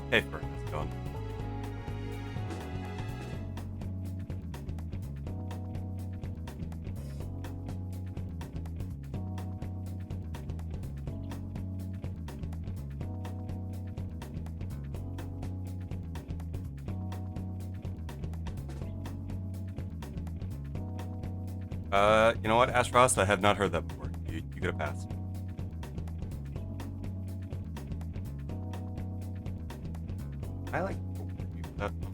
Hey, Fern, how's it going? You know what, Ash Frost? I have not heard that before. You get a pass. I like you for that somehow.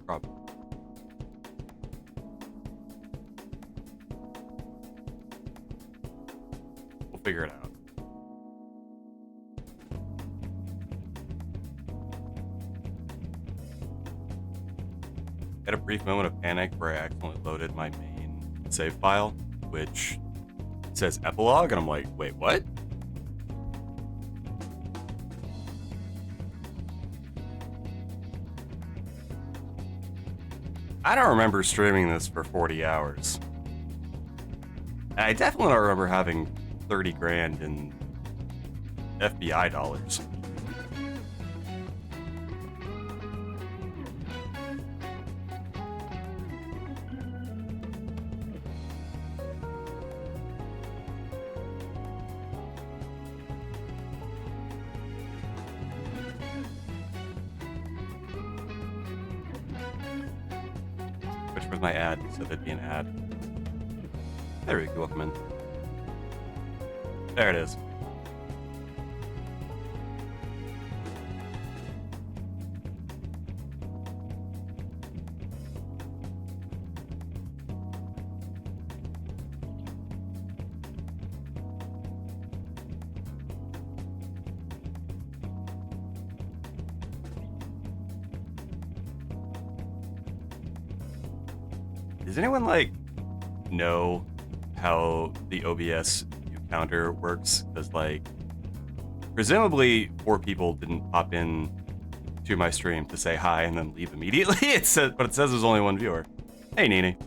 Probably. We'll figure it out. Had a brief moment of panic where I accidentally loaded my main save file, which says epilogue, and I'm like, wait, what? I don't remember streaming this for 40 hours. I definitely don't remember having 30 grand in FBI dollars. Which was my ad, so there'd be an ad. There we go, welcome in. There it is. Does anyone know how the OBS view counter works? Because presumably 4 people didn't pop in to my stream to say hi and then leave immediately. But it says there's only 1 viewer. Hey, Nini.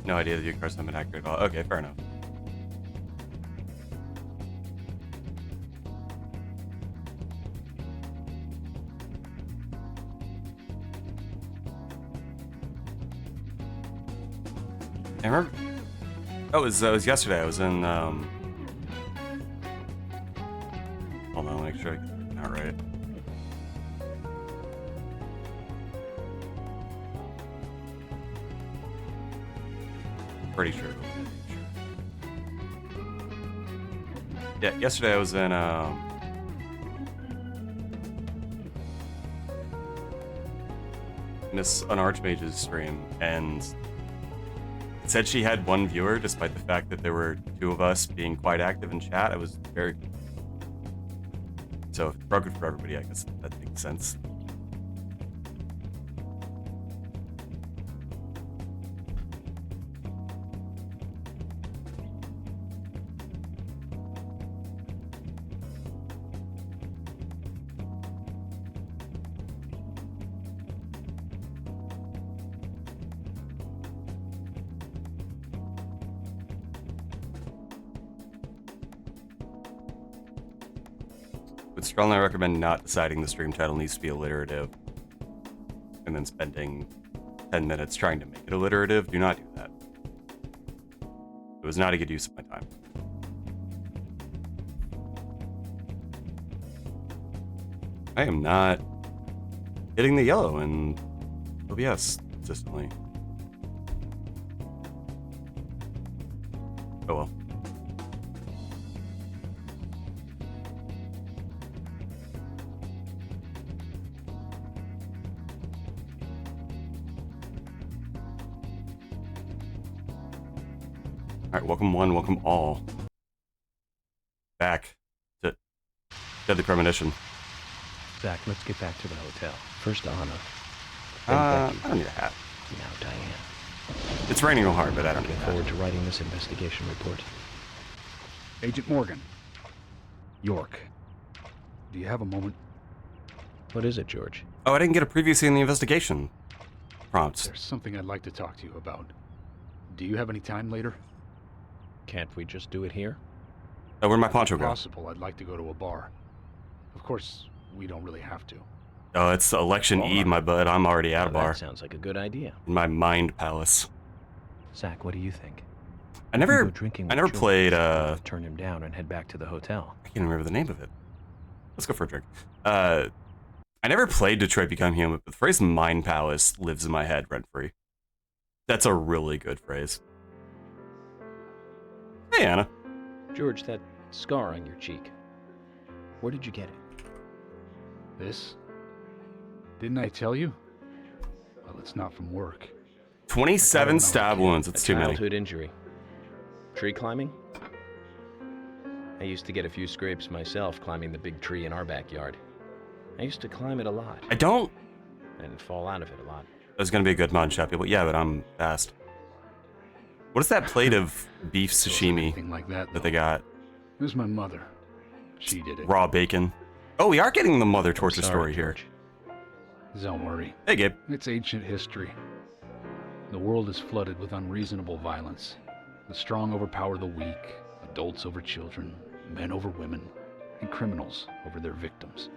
No idea that your cards have been accurate at all. Okay, fair enough. I remember. Oh, it was yesterday. I was in. Hold on, make sure I get it out right. Pretty sure. Yeah, yesterday I was in Miss an Archmage's stream, and it said she had 1 viewer, despite the fact that there were 2 of us being quite active in chat. I was very. So if it's broken for everybody, I guess that makes sense. Would strongly recommend not deciding the stream title needs to be alliterative and then spending 10 minutes trying to make it alliterative. Do not do that. It was not a good use of my time. I am not hitting the yellow in OBS consistently. Oh well. All right, welcome one, welcome all back to Deadly premonition. Zach, let's get back to the hotel. First Anna. I don't need a hat. Now Diane. It's raining real hard, but I don't need a Looking hat. forward to writing this investigation report. Agent Morgan. York. Do you have a moment? What is it, George? Oh, I didn't get a previously in the investigation prompt. There's something I'd like to talk to you about. Do you have any time later? Can't we just do it here? Oh, where'd my poncho If go? possible, I'd like to go to a bar. Of course, we don't really have to. Oh, it's election Eve, my bud. I'm already at a Well, bar. that sounds like a good idea. In my mind palace. Zach, what do you think? I We never go drinking with never George, played, turn him down and head back to the hotel. I can't remember the name of it. Let's go for a drink. I never played Detroit Become Human, but the phrase mind palace lives in my head rent-free. That's a really good phrase. Hey, Anna. George, that scar on your cheek. Where did you get it? This? Didn't I tell you? Well, it's not from work. 27 stab wounds. It's too many. Childhood injury. Tree climbing? I used to get a few scrapes myself climbing the big tree in our backyard. I used to climb it a lot I don't... and fall out of it a lot. There's gonna be a good mod shot, people. Yeah, but I'm fast. What is that plate of beef sashimi Anything like that, that they got? It was my mother. She did it. Raw bacon. Oh, we are getting the mother torture Sorry, story here. George. Don't worry. Hey, Gabe. It's ancient history. The world is flooded with unreasonable violence. The strong overpower the weak, adults over children, men over women, and criminals over their victims.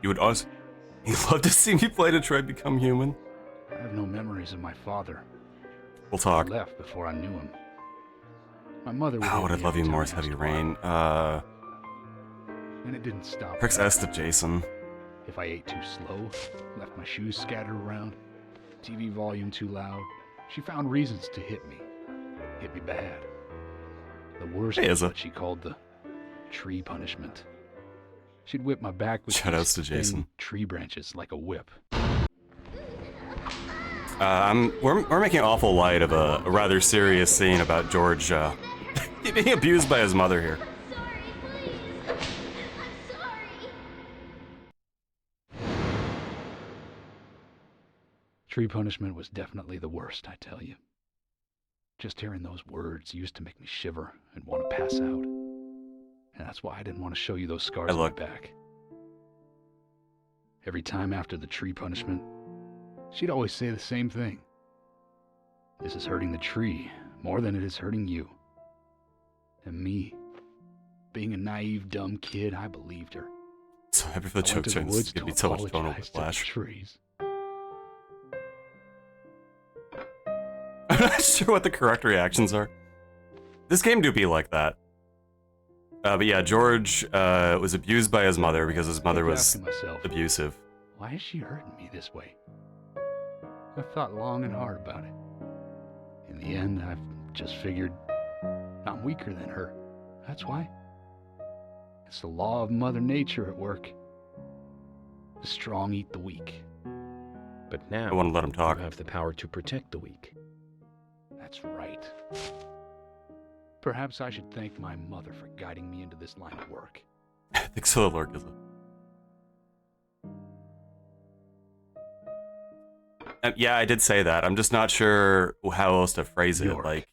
You would also... You'd love to see me play Detroit Become Human? I have no memories of my father. We'll He talk. left before I knew him. My mother would Oh, hit would I me love every you more time as I Heavy asked Rain? why, and it didn't stop Pricks there. S of Jason. If I ate too slow, left my shoes scattered around, TV volume too loud, she found reasons to hit me. Hit me bad. The worst Hey, was Izza. what she called the tree punishment. She'd whip my back with Shoutouts these to Jason. thin tree branches like a whip. We're making awful light of a rather serious scene about George being abused by his mother here. Tree punishment was definitely the worst, I tell you. Just hearing those words used to make me shiver and want to pass out. And that's why I didn't want to show you those scars Hey, on my look. back. Every time after the tree punishment, she'd always say the same thing. This is hurting the tree more than it is hurting you. And me, being a naive, dumb kid, I believed her. So happy for the I went joke to the turns. woods It's gonna to be so much tonal apologize to the whiplash. trees. I'm not sure what the correct reactions are. This game do be like that. But yeah, George was abused by his mother because his mother Kept was asking myself, abusive. why is she hurting me this way? I thought long and hard about it. In the end, I've just figured I'm weaker than her. That's why. It's the law of Mother Nature at work. The strong eat the weak. But I now want to let him talk. you have the power to protect the weak. That's right. Perhaps I should thank my mother for guiding me into this line of work. I think so, Lord Gizzle. Yeah, I did say that. I'm just not sure how else to phrase it. York. Like,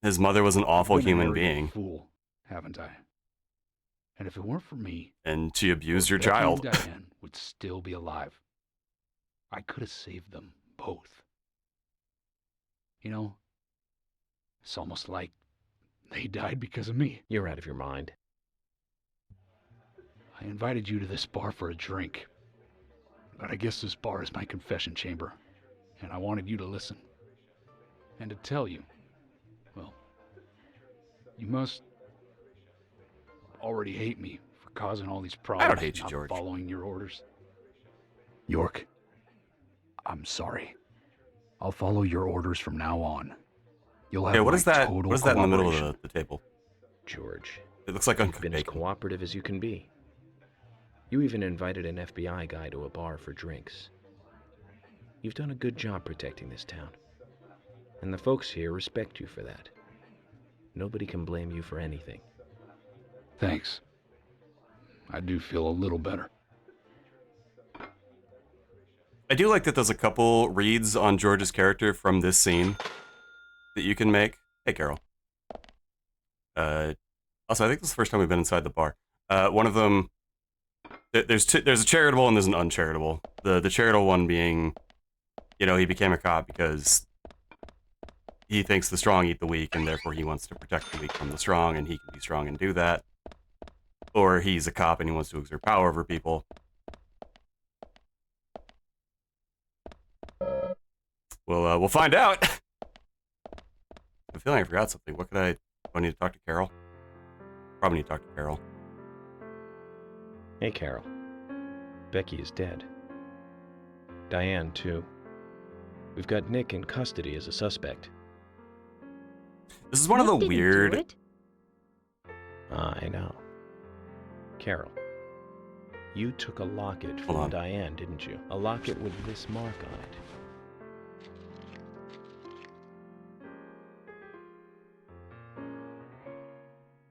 his mother was an awful I've been a human arrogant being, fool, haven't I? And if it weren't for me, and she abused your Becky and child. Diane would still be alive. I could have saved them both. You know, it's almost like they died because of me. You're out of your mind. I invited you to this bar for a drink. But I guess this bar is my confession chamber, and I wanted you to listen. And to tell you, well, you must already hate me for causing all these problems. hate you, not George. Following your orders. York, I'm sorry. I'll follow your orders from now on. You'll have Hey, what my is that? total What is that in the middle of cooperation. the table? George, It looks like you've uncooked been as bacon. cooperative as you can be. You even invited an FBI guy to a bar for drinks. You've done a good job protecting this town. And the folks here respect you for that. Nobody can blame you for anything. Thanks. I do feel a little better. I do like that there's a couple reads on George's character from this scene that you can make. Hey, Carol. Also, I think this is the first time we've been inside the bar. One of them, there's a charitable and there's an uncharitable. The charitable one being, you know, he became a cop because he thinks the strong eat the weak, and therefore he wants to protect the weak from the strong, and he can be strong and do that. Or he's a cop and he wants to exert power over people. Well, we'll find out. I'm feeling I forgot something. What could do I need to talk to Carol? Probably need to talk to Carol. Hey, Carol. Becky is dead. Diane, too. We've got Nick in custody as a suspect. This is one of the Nick didn't do weird... it. I know. Carol, you took a locket Hold from on. Diane, didn't you? A locket with this mark on it.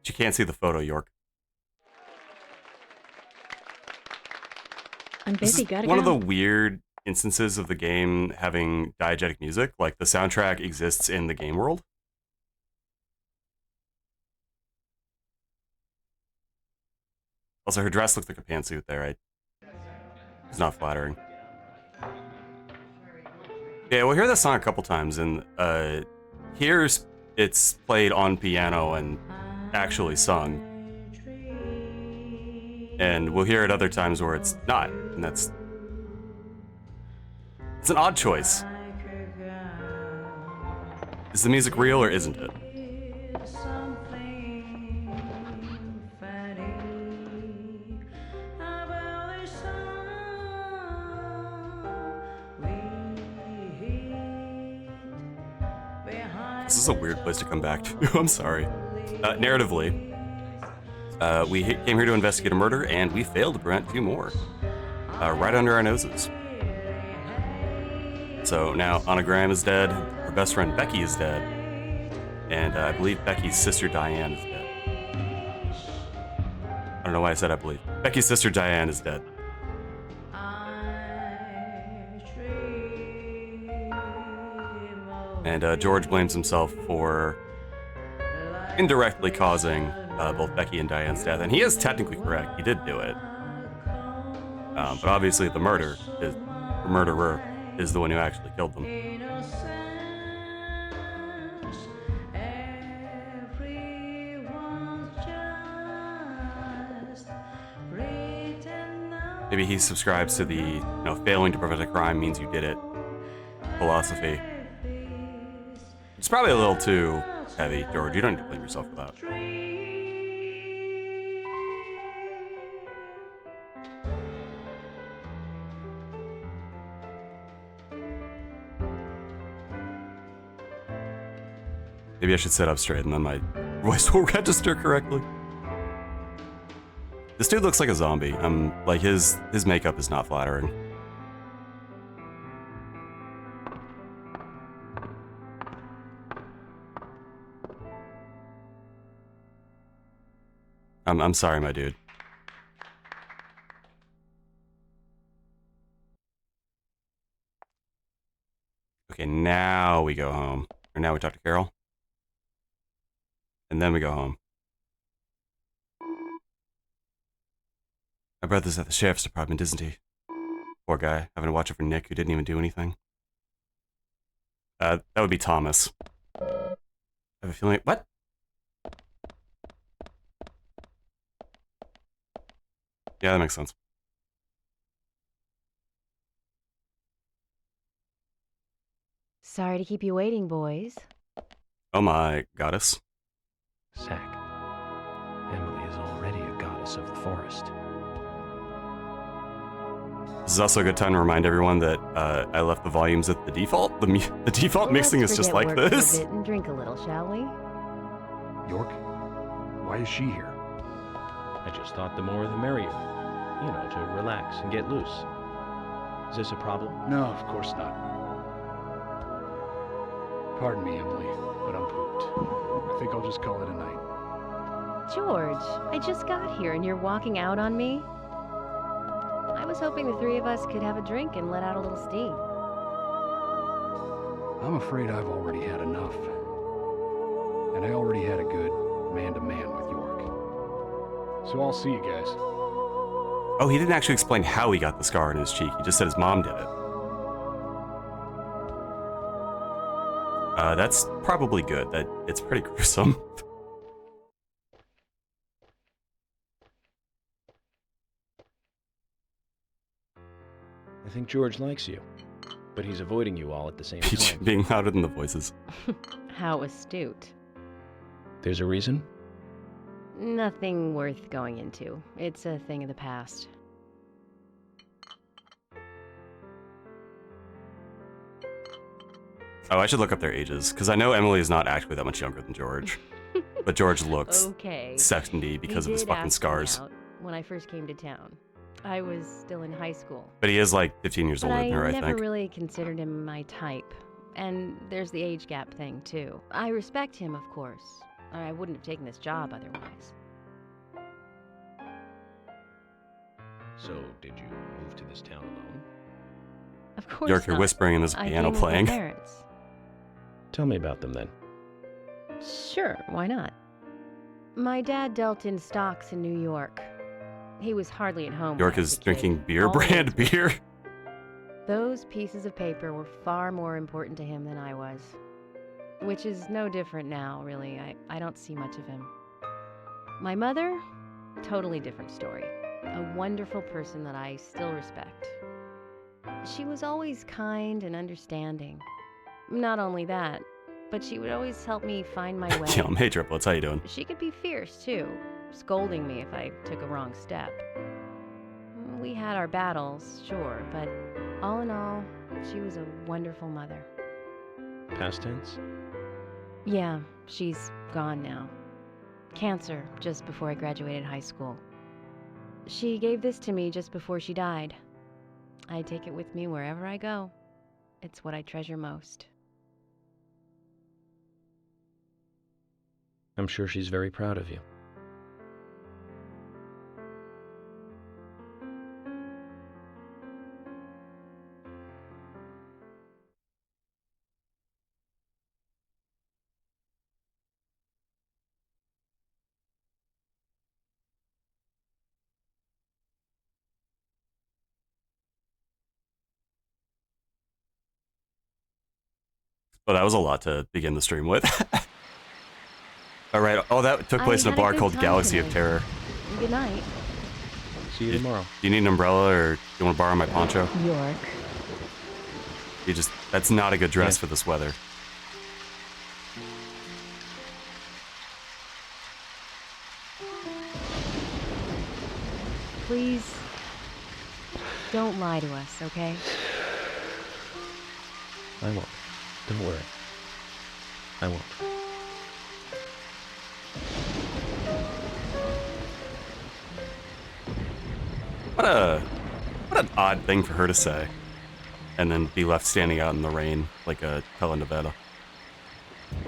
You can't see the photo, York. I'm This busy, is gotta one go. of the weird instances of the game having diegetic music. Like, the soundtrack exists in the game world. Also, her dress looks like a pantsuit there. It's not flattering. Yeah, we'll hear this song a couple times, and here's it's played on piano and actually sung. And we'll hear it other times where it's not, and it's an odd choice. Is the music real or isn't it? This is a weird place to come back to. I'm sorry. Narratively, we came here to investigate a murder, and we failed to prevent two more. Right under our noses. So now Anna Graham is dead, her best friend Becky is dead, and I believe Becky's sister Diane is dead. I don't know why I said I believe. Becky's sister Diane is dead. And George blames himself for indirectly causing both Becky and Diane's death. And he is technically correct. He did do it. But obviously the murderer is the one who actually killed them. Maybe he subscribes to the, failing to prevent a crime means you did it philosophy. It's probably a little too heavy, George. You don't need to blame yourself for that. Maybe I should sit up straight and then my voice will register correctly. This dude looks like a zombie. Like his makeup is not flattering. I'm sorry, my dude. Okay, now we go home. Or now we talk to Carol. And then we go home. My brother's at the sheriff's department, isn't he? Poor guy, having to watch over Nick, who didn't even do anything. That would be Thomas. I have a feeling... What? Yeah, that makes sense. Sorry to keep you waiting, boys. Oh my goddess. Zack, Emily is already a goddess of the forest. This is also a good time to remind everyone that I left the volumes at the default. The default mixing is just like this. For a bit and drink a little, shall we? York, why is she here? I just thought the more the merrier. You know, to relax and get loose. Is this a problem? No, of course not. Pardon me, Emily, but I'm pooped. I think I'll just call it a night. George, I just got here and you're walking out on me? I was hoping the three of us could have a drink and let out a little steam. I'm afraid I've already had enough. And I already had a good man-to-man with York. So I'll see you guys. Oh, he didn't actually explain how he got the scar on his cheek. He just said his mom did it. That's probably good. That it's pretty gruesome. I think George likes you, but he's avoiding you all at the same time. Being louder than the voices. How astute. There's a reason? Nothing worth going into. It's a thing of the past. Oh, I should look up their ages, because I know Emily is not actually that much younger than George. But George looks Okay. 70 because of his fucking scars. When I first came to town, I was still in high school. But he is like 15 years But older than her, I I never think. really considered him my type. And there's the age gap thing, too. I respect him, of course. I wouldn't have taken this job otherwise. So, did you move to this town alone? Of course York, you're not. whispering and there's a I piano came with my playing. parents. Tell me about them then. Sure, why not? My dad dealt in stocks in New York. He was hardly at home. York when I was is a kid. drinking beer Always brand was. beer. Those pieces of paper were far more important to him than I was. Which is no different now, really. I don't see much of him. My mother? Totally different story. A wonderful person that I still respect. She was always kind and understanding. Not only that, but she would always help me find my way. Yeah, hey triplets, how you doing? She could be fierce, too, scolding me if I took a wrong step. We had our battles, sure, but all in all, she was a wonderful mother. Past tense? Yeah, she's gone now. Cancer, just before I graduated high school. She gave this to me just before she died. I take it with me wherever I go. It's what I treasure most. I'm sure she's very proud of you. Well, that was a lot to begin the stream with. All right. Oh, that took place in I a had a bar good called time Galaxy of tonight. Terror. Good night, See you tomorrow. Do you need an umbrella or do you want to borrow my poncho? York. That's not a good dress Yeah. for this weather. Please, don't lie to us, okay? I won't. Don't worry. I won't. What an odd thing for her to say. And then be left standing out in the rain like a telenovela.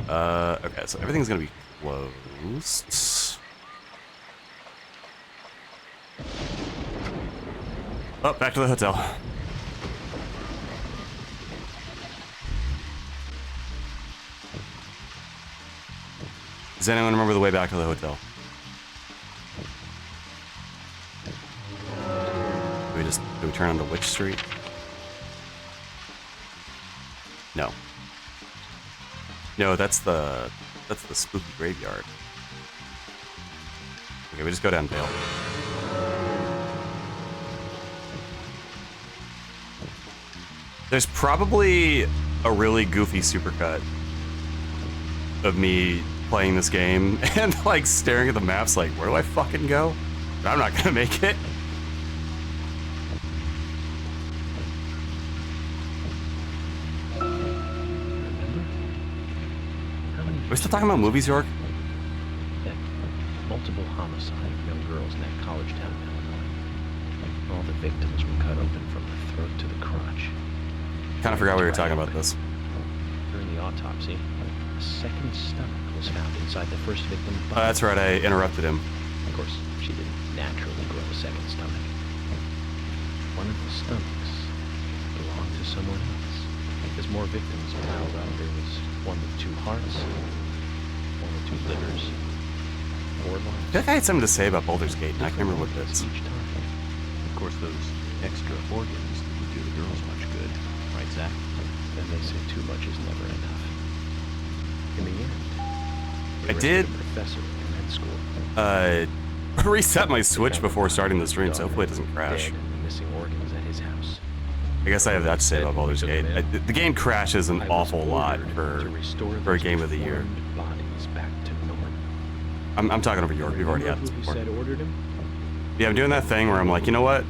Okay, so everything's gonna be closed. Oh, back to the hotel. Does anyone remember the way back to the hotel? Do we turn onto which street? No. No, that's the spooky graveyard. Okay, we just go down Vale. There's probably a really goofy supercut of me playing this game and like staring at the maps like, where do I fucking go? But I'm not gonna make it. Remember? How many Are we still talking about movies, York? that multiple homicide of young girls in that college town in Illinois. All the victims were cut open from the throat to the crotch. Kind of forgot we were talking about this. During the autopsy, a second stomach was found inside the first victim's Oh, body. that's right, I interrupted him. Of course, she didn't naturally grow a second stomach. One of the stomachs belonged to someone else. As more victims piled up, there was one with 2 hearts, one with 2 livers, 4 lungs. I feel like I had something to say about Baldur's Gate, and I can't remember what it is. Each time. Of course, those extra organs didn't do the girls much good, right, Zach? Then they say too much is never enough. In the end, I they did- arrested a professor in med school. Reset my Switch before starting the stream, so hopefully it doesn't crash. Dead and missing organs at his house. I guess I have that to say about Baldur's Gate. The game crashes an I was awful lot ordered for to restore for a those game of the year. deformed bodies back to normal. I'm talking over York. We've already had this Remember before. who he said ordered him? Yeah, I'm doing that thing where I'm like, you know what?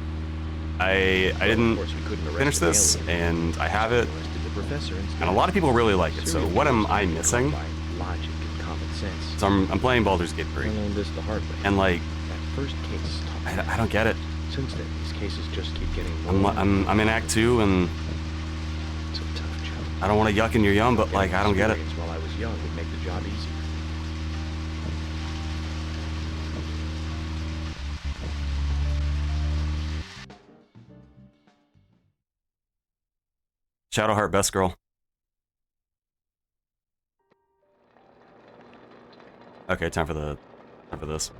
I Well, of didn't course, we couldn't arrest finish the this, alien. and I have it, We arrested the professor instead. and a lot of people really like it. So Serial what am killers I don't missing? go by logic and common sense. So I'm playing Baldur's Gate 3, I learned this the hard way. and like That first case taught me. I don't get it. Since then, these cases just keep getting I'm more. I'm in Act 2, and It's a tough job. I don't want to yuck in your yum, but like I don't get it. Experience while I was young would make the job easier. Shadowheart, best girl. Okay, time for this.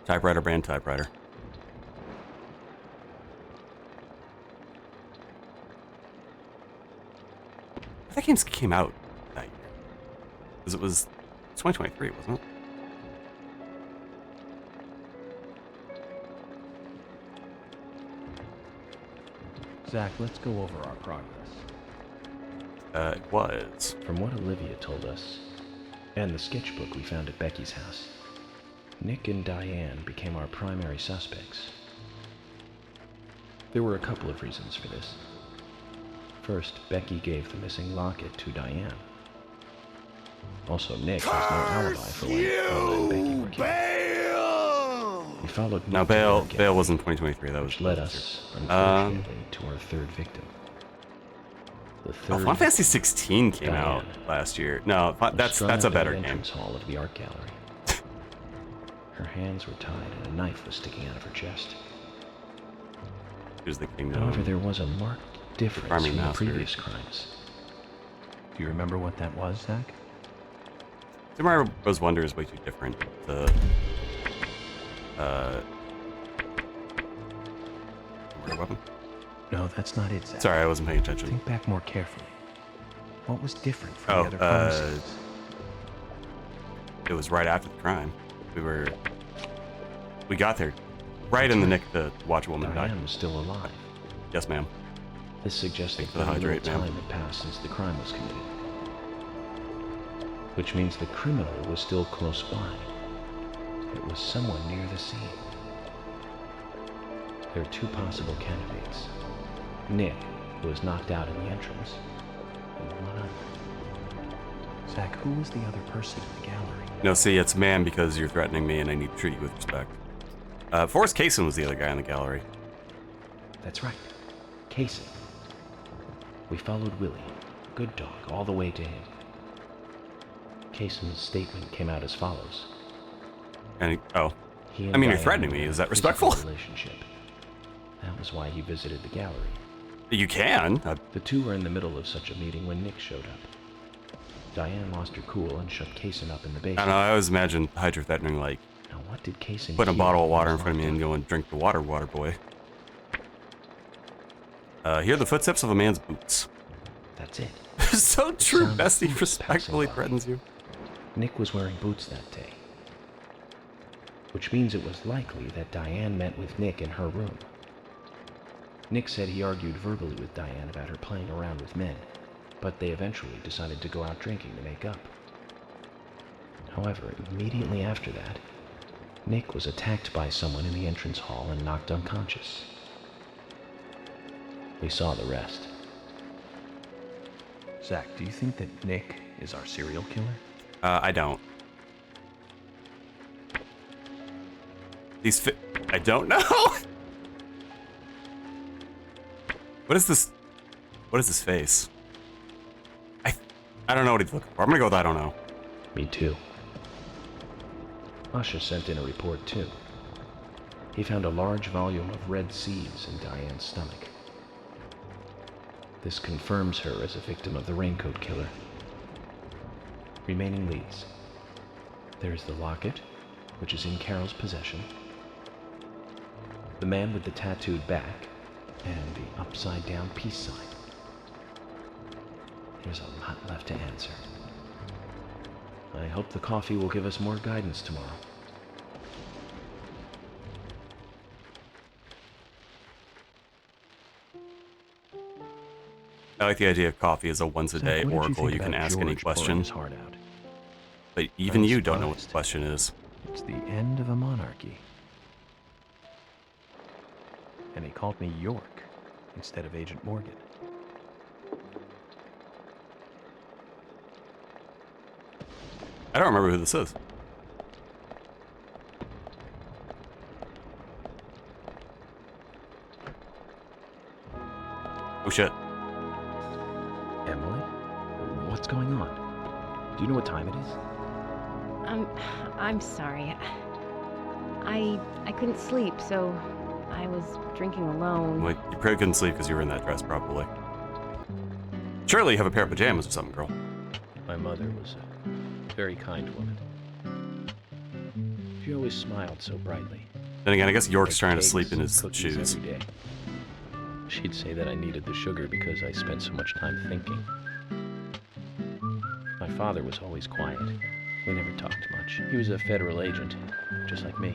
Typewriter brand typewriter. That games came out that year. Because it was 2023, wasn't it? Zach, let's go over our progress. It was. From what Olivia told us, and the sketchbook we found at Becky's house, Nick and Diane became our primary suspects. There were a couple of reasons for this. First, Becky gave the missing locket to Diane. Also, Nick has no alibi for when Lola and Becky were killed. We followed No, Nick Bale to the Bale wasn't 2023. That was which led last year. us, unfortunately, to our third victim. The Oh, third Final Fantasy 16 came out Diane. last year. No, was that's strung a up in better the game. entrance hall of the art gallery. Her hands were tied and a knife was sticking out of her chest. Here's the kingdom. However, there was a marked difference Primary from the master. previous crimes. Do you remember what that was, Zach? Super Mario Bros. Wonder is way too different. The murder weapon. No, that's not it, Zach. Sorry, I wasn't paying attention. Think back more carefully. What was different from Oh, the other crime scenes? it was right after the crime. We got there right in the nick to watch a woman die. Diane was still alive. Yes, ma'am. This suggests that Thanks for the very little hydrate, ma'am. time had passed since the crime was committed. Which means the criminal was still close by. It was someone near the scene. There are 2 possible candidates. Nick, who was knocked out in the entrance, and one other. Zach, who was the other person in the gallery? No, see, it's ma'am because you're threatening me and I need to treat you with respect. Forrest Kaysen was the other guy in the gallery. That's right. Casey. We followed Willie, a good dog, all the way to him. Cason's statement came out as follows. And He and I mean, you're Diane threatening me. were in Is a that physical respectful? Relationship. That was why he visited the gallery. you can. The 2 were in the middle of such a meeting when Nick showed up. Diane lost her cool and shut Cason up in the I basement. don't know. I always imagine Hydra threatening, like, Now, what did Cason put a hear bottle of when he water in was front of me locked and up? go and drink the water, water boy. Hear the footsteps of a man's boots. That's it. So true. Sound of Bestie boots respectfully passing by. threatens you. Nick was wearing boots that day. Which means it was likely that Diane met with Nick in her room. Nick said he argued verbally with Diane about her playing around with men, but they eventually decided to go out drinking to make up. However, immediately after that, Nick was attacked by someone in the entrance hall and knocked unconscious. We saw the rest. Zach, do you think that Nick is our serial killer? I don't. I don't know. What is this? What is his face? I don't know what he's looking for. I'm gonna go with I don't know. Me too. Usha sent in a report too. He found a large volume of red seeds in Diane's stomach. This confirms her as a victim of the Raincoat Killer. Remaining leads. There's the locket, which is in Carol's possession, the man with the tattooed back, and the upside-down peace sign. There's a lot left to answer. I hope the coffee will give us more guidance tomorrow. I like the idea of coffee as a Zach, once-a-day what did oracle. think You can about ask any George pouring question, his heart out? but even I'm you don't know what the surprised. question is. It's the end of a monarchy. And he called me York instead of Agent Morgan. I don't remember who this is. Oh shit. Emily? What's going on? Do you know what time it is? I'm sorry. I couldn't sleep, so I was drinking alone. Like, you probably couldn't sleep because you were in that dress, probably. Surely you have a pair of pajamas or something, girl. My mother was a very kind woman. She always smiled so brightly. Then again, I guess York's Baked trying to cakes sleep in and his cookies shoes. every day. She'd say that I needed the sugar because I spent so much time thinking. My father was always quiet. We never talked much. He was a federal agent, just like me.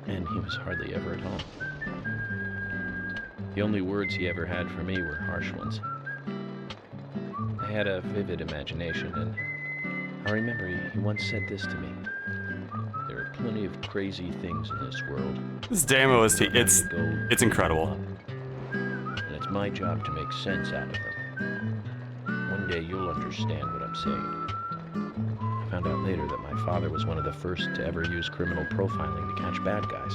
And he was hardly ever at home. The only words he ever had for me were harsh ones. I had a vivid imagination, and I remember he once said this to me. There are plenty of crazy things in this world. This demo is You don't have it's to go it's incredible. up. And it's my job to make sense out of them. One day you'll understand what I'm saying. I found out later that my father was one of the first to ever use criminal profiling to catch bad guys.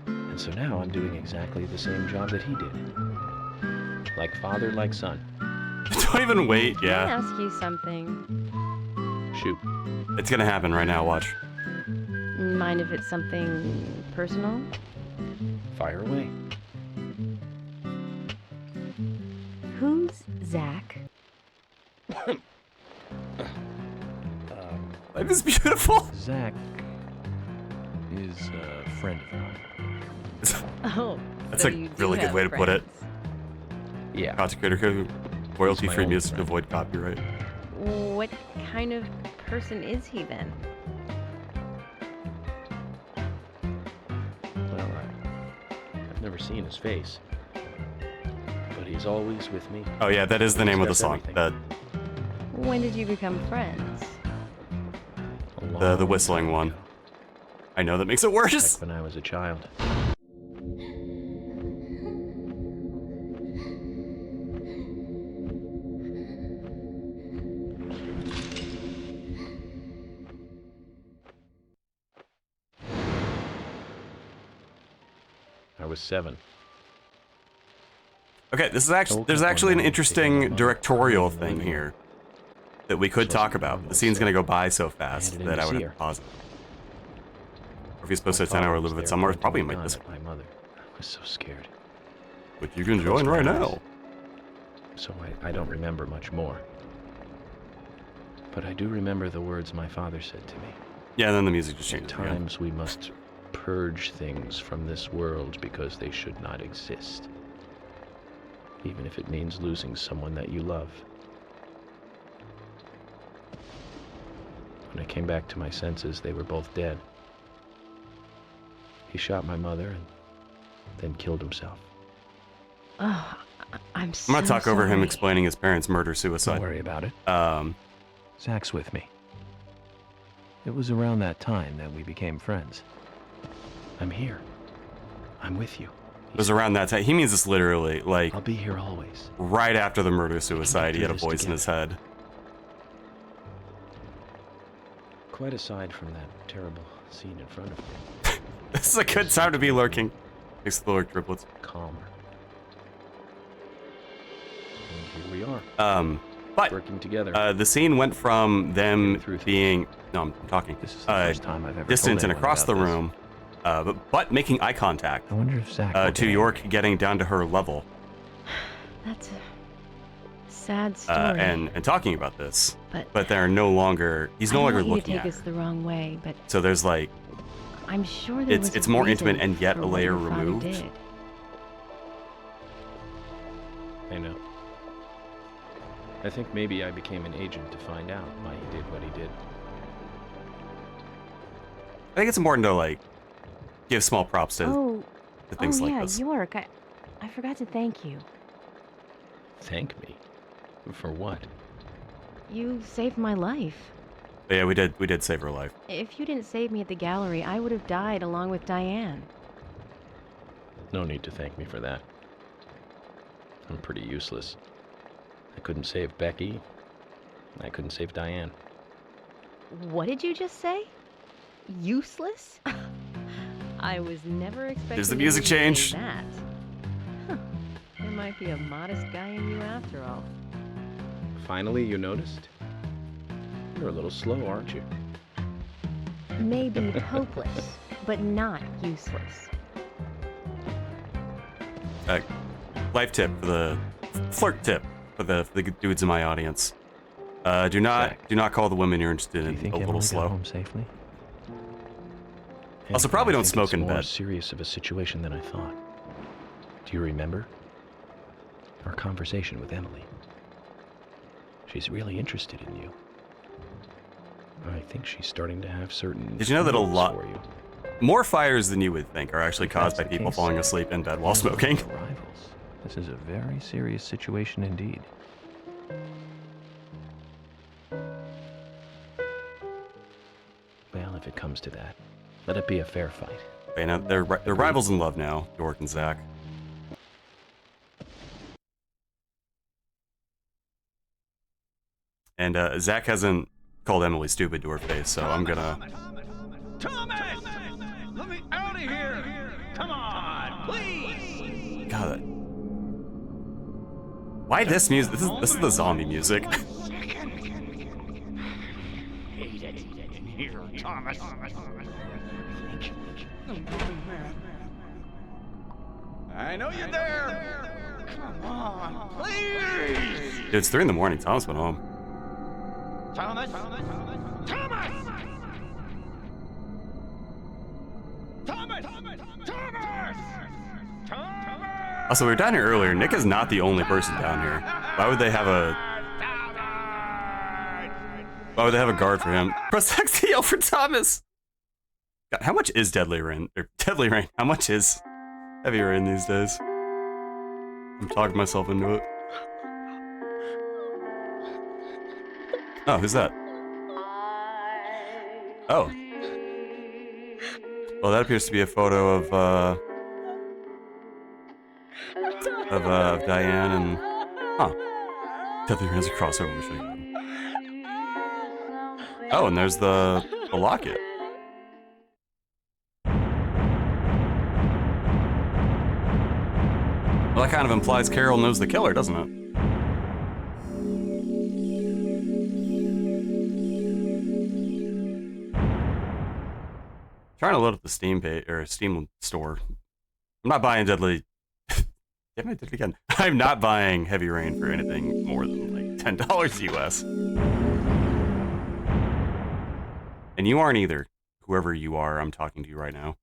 And so now I'm doing exactly the same job that he did. Like father, like son. Don't even wait. Can I Yeah, ask you something? Shoot. it's gonna happen right now. Watch. Mind if it's something personal? Fire away. Who's Zach? Life is beautiful. Zach is a friend of mine. Oh, That's so a you do really good have way to put it. friends. Yeah. Content creator code, royalty-free He's my music to old avoid copyright. What kind of person is he then? Well, I've never seen his face. But he's always with me. Oh yeah, that is the name of the That's song. everything. That When did you become friends? A the long whistling time one. ago. I know that makes it worse. Back when I was a child. I was 7. Okay, this is actually there's actually an interesting directorial thing here that we could talk about. The scene's gonna go by so fast handed in that to I would see have to her. pause it. Or if you're supposed to My attend, I father would was live it there somewhere. It's pointing probably a might gun this, at my mother. I was so scared. but you can join right now. So I don't remember much more. But I do remember the words my father said to me. Yeah, and then the music just At changes again. times we must purge things from this world because they should not exist. Even if it means losing someone that you love. When I came back to my senses, they were both dead. He shot my mother and then killed himself. Oh, I'm so I'm gonna talk over him sorry. explaining his parents' murder Don't suicide. worry about it. Um, Zach's with me. It was around that time that we became friends. I'm here. I'm with you. it was around that time. He means this literally, like I'll be here always. right after the murder suicide. He had a through this voice in his head. Quite aside from that terrible scene in front of me, This is a good time to be lurking. Thanks to the lurk triplets. calmer. And here we are, But working together. the scene went from them Getting through being I'm talking This is the first time I've ever distant told and anyone across the about this. room, but making eye contact I wonder if Zach will to get York getting down to her level That's a sad story. and talking about this. but But they're no longer he's no I longer don't want looking you to at take her. this the wrong way, but So there's like I'm sure there was it's a more reason intimate and yet for a what layer your father removed. did. I know. I think maybe I became an agent to find out why he did what he did. I think it's important to like give small props to Oh, things like yeah, this. York. I forgot to thank you. Thank me? For what? You saved my life. But yeah, we did save her life. If you didn't save me at the gallery, I would have died along with Diane. No need to thank me for that. I'm pretty useless. I couldn't save Becky. I couldn't save Diane. What did you just say? Useless? I was never expecting There's the you music to say change. that. Huh. There might be a modest guy in you after all. Finally, you noticed? You're a little slow, aren't you? Maybe hopeless, but not useless. Life tip for the flirt tip for the dudes in my audience. Do not call the women you're interested Do you in think a little Emily got slow. home safely? Also, Hey, probably I don't think smoke it's in more bed. serious of a situation than I thought. Do you remember our conversation with Emily? She's really interested in you. I think she's starting to have certain. Did you know that a feelings lot- for you. More fires than you would think are actually If caused by that's the people case, falling asleep in bed while You're smoking. looking for rivals. This is a very serious situation indeed. Well, if it comes to that, let it be a fair fight. Okay, now they're rivals in love now, York and Zach. And Zach hasn't called Emily stupid to her face, so I'm gonna. Thomas! Let me out of here! Come on, please! God. Why this music? This is the zombie music. Hate it in here, Thomas. I know you're there. Come on, please. Dude, it's 3 in the morning. Thomas went home. Thomas. Thomas. Thomas. Thomas. Thomas. Also, we were down here earlier. Nick is not the only person down here. Why would they have a guard for him? Press X to yell for Thomas. God, how much is Deadly Rain? Or Deadly Rain? How much is Heavy Rain these days? I'm talking myself into it. Oh, who's that? Oh. Well, that appears to be a photo of Diane and Deadly Rain's a crossover with Shaygun. Oh, and there's the locket. Well, that kind of implies Carol knows the killer, doesn't it? Trying to load up the Steam page or Steam store. I'm not buying Deadly. Damn, I did it again. I'm not buying Heavy Rain for anything more than like $10 US. And you aren't either. Whoever you are, I'm talking to you right now.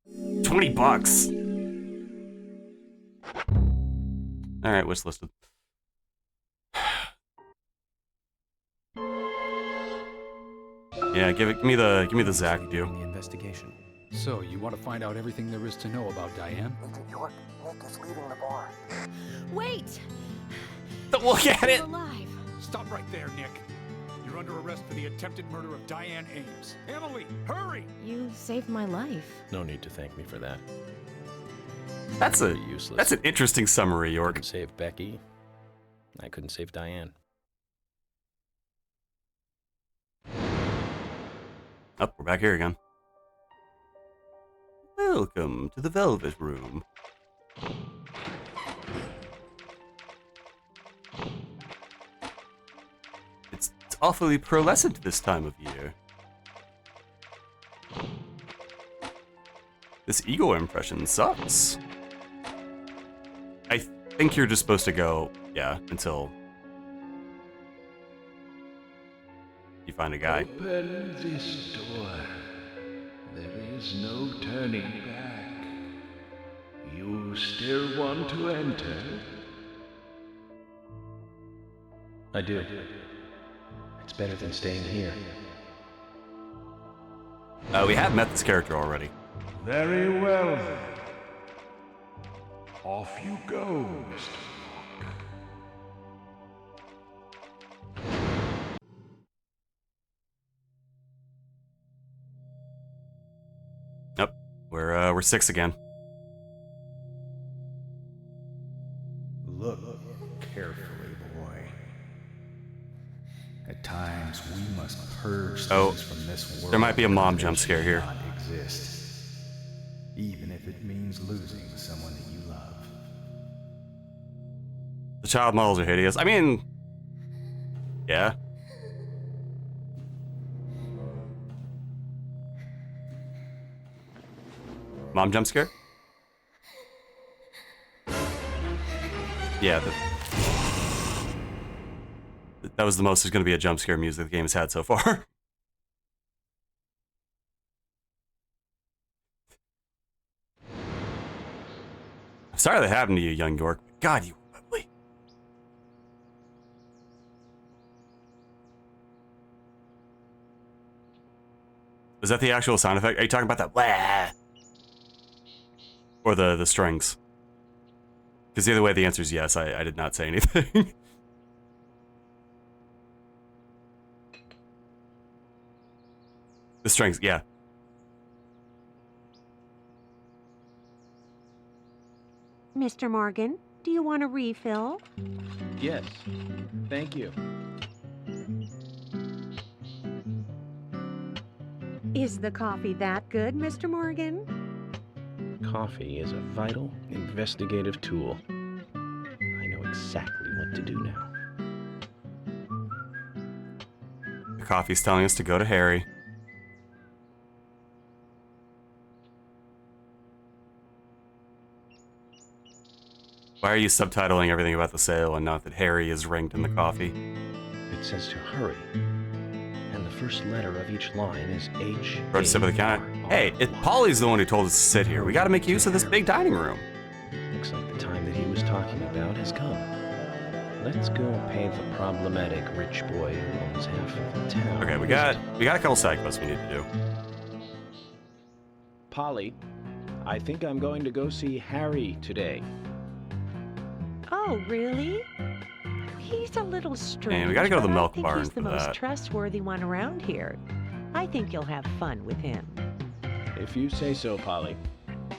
$20. All right, wish listed. Yeah, give me the Zach in do. the investigation. So, you want to find out everything there is to know about Diane? York, Nick is leaving the bar. Wait! Don't look at it. You're alive. Stop right there, Nick. You're under arrest for the attempted murder of Diane Ames. Emily, hurry! You saved my life. No need to thank me for that. That's Pretty useless. an interesting summary, I York. couldn't save Becky. I couldn't save Diane. Oh, we're back here again. Welcome to the Velvet Room. It's awfully pearlescent this time of year. This ego impression sucks. I think you're just supposed to go, yeah, until you find a guy. Open this door. There is no turning back. You still want to enter? I do. It's better than staying here. We have met this character already. Very well then. Off you go, Mr. Locke. Yep, we're 6 again. Look carefully, boy. At times, we must purge Oh, things from this world. there might be a mom jump that scare should here. not exist, even if it means losing someone that you love. The child models are hideous. I mean, yeah. Mom jump scare? Yeah, that was the most there's going to be a jump scare music the game has had so far. I'm sorry that happened to you, young York. God, you were ugly. Was that the actual sound effect? Are you talking about that? Wah! Or the strings? Because either way, the answer is yes. I did not say anything. The strings, yeah. Mr. Morgan, do you want a refill? Yes. Thank you. Is the coffee that good, Mr. Morgan? Coffee is a vital, investigative tool. I know exactly what to do now. The coffee's telling us to go to Harry. Why are you subtitling everything about the sale and not that Harry is ranked in the coffee? It says to hurry. And the first letter of each line is H. Wrote a sip of the counter. Hey, Polly's the one who told us to sit here. We gotta make use of this big dining room. Looks like the time that he was talking about has come. Let's go pay the problematic rich boy who owns half of the town. Okay, we got a couple side quests we need to do. Polly, I think I'm going to go see Harry today. Oh, really? He's a little strange. And we gotta go to the but milk I think barn he's the for most that. trustworthy one around here. I think you'll have fun with him. If you say so, Polly.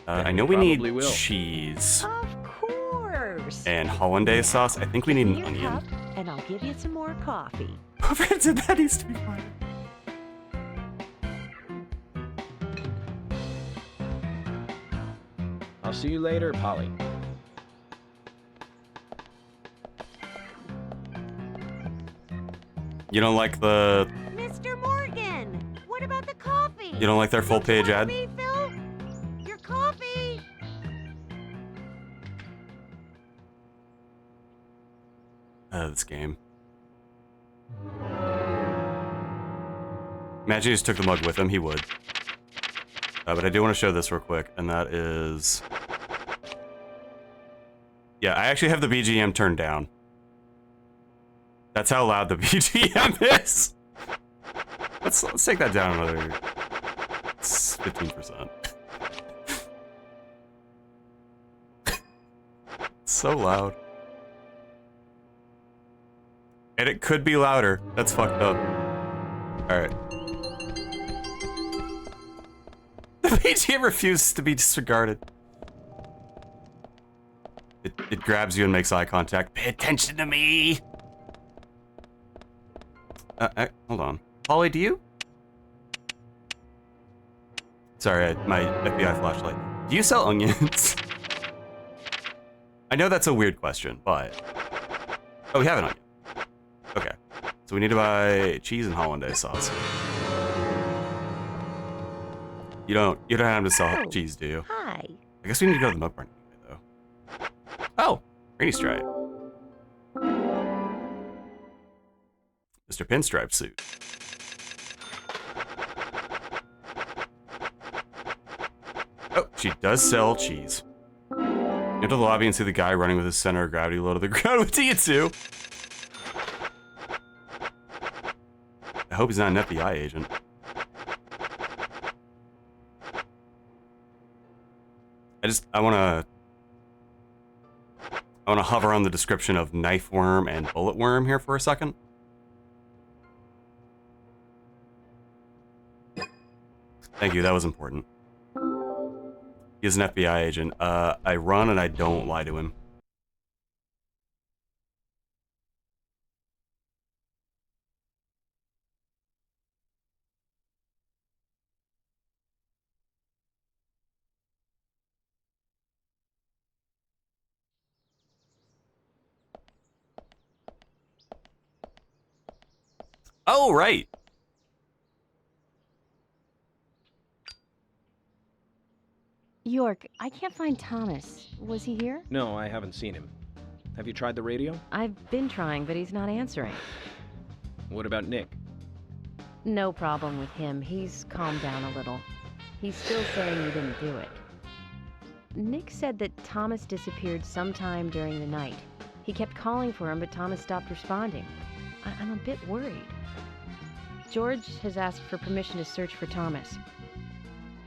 I know we need Probably will. cheese Of course. and hollandaise sauce. I think we need Give an me your onion. cup, and I'll give you some more coffee. Whoever did that needs to be fired. I'll see you later, Polly. You don't like the... Mr. Morgan, what about the coffee? You don't like their full page ad? Refill? Your coffee. This game. Imagine he just took the mug with him, he would. But I do want to show this real quick, and that is... Yeah, I actually have the BGM turned down. That's how loud the BGM is. Let's take that down another 15%. It's so loud. And it could be louder. That's fucked up. Alright. The BGM refuses to be disregarded. It grabs you and makes eye contact. Pay attention to me! Hold on. Polly, do you? Sorry, my FBI flashlight. Do you sell onions? I know that's a weird question, but... Oh, we have an onion. Okay. So we need to buy cheese and hollandaise sauce. You don't have to sell Oh, cheese, do you? Hi. I guess we need to go to the milk barn anyway, though. Oh, Rainy Stripe. Mr. Pinstripe suit. Oh, she does sell cheese. Enter the lobby and see the guy running with his center of gravity low to the ground with Tietsu. I hope he's not an FBI agent. I wanna hover on the description of knife worm and bullet worm here for a second. Thank you, that was important. He is an FBI agent. I run and I don't lie to him. Oh, right. York, I can't find Thomas. Was he here? No, I haven't seen him. Have you tried the radio? I've been trying, but he's not answering. What about Nick? No problem with him. He's calmed down a little. He's still saying he didn't do it. Nick said that Thomas disappeared sometime during the night. He kept calling for him, but Thomas stopped responding. I'm a bit worried. George has asked for permission to search for Thomas.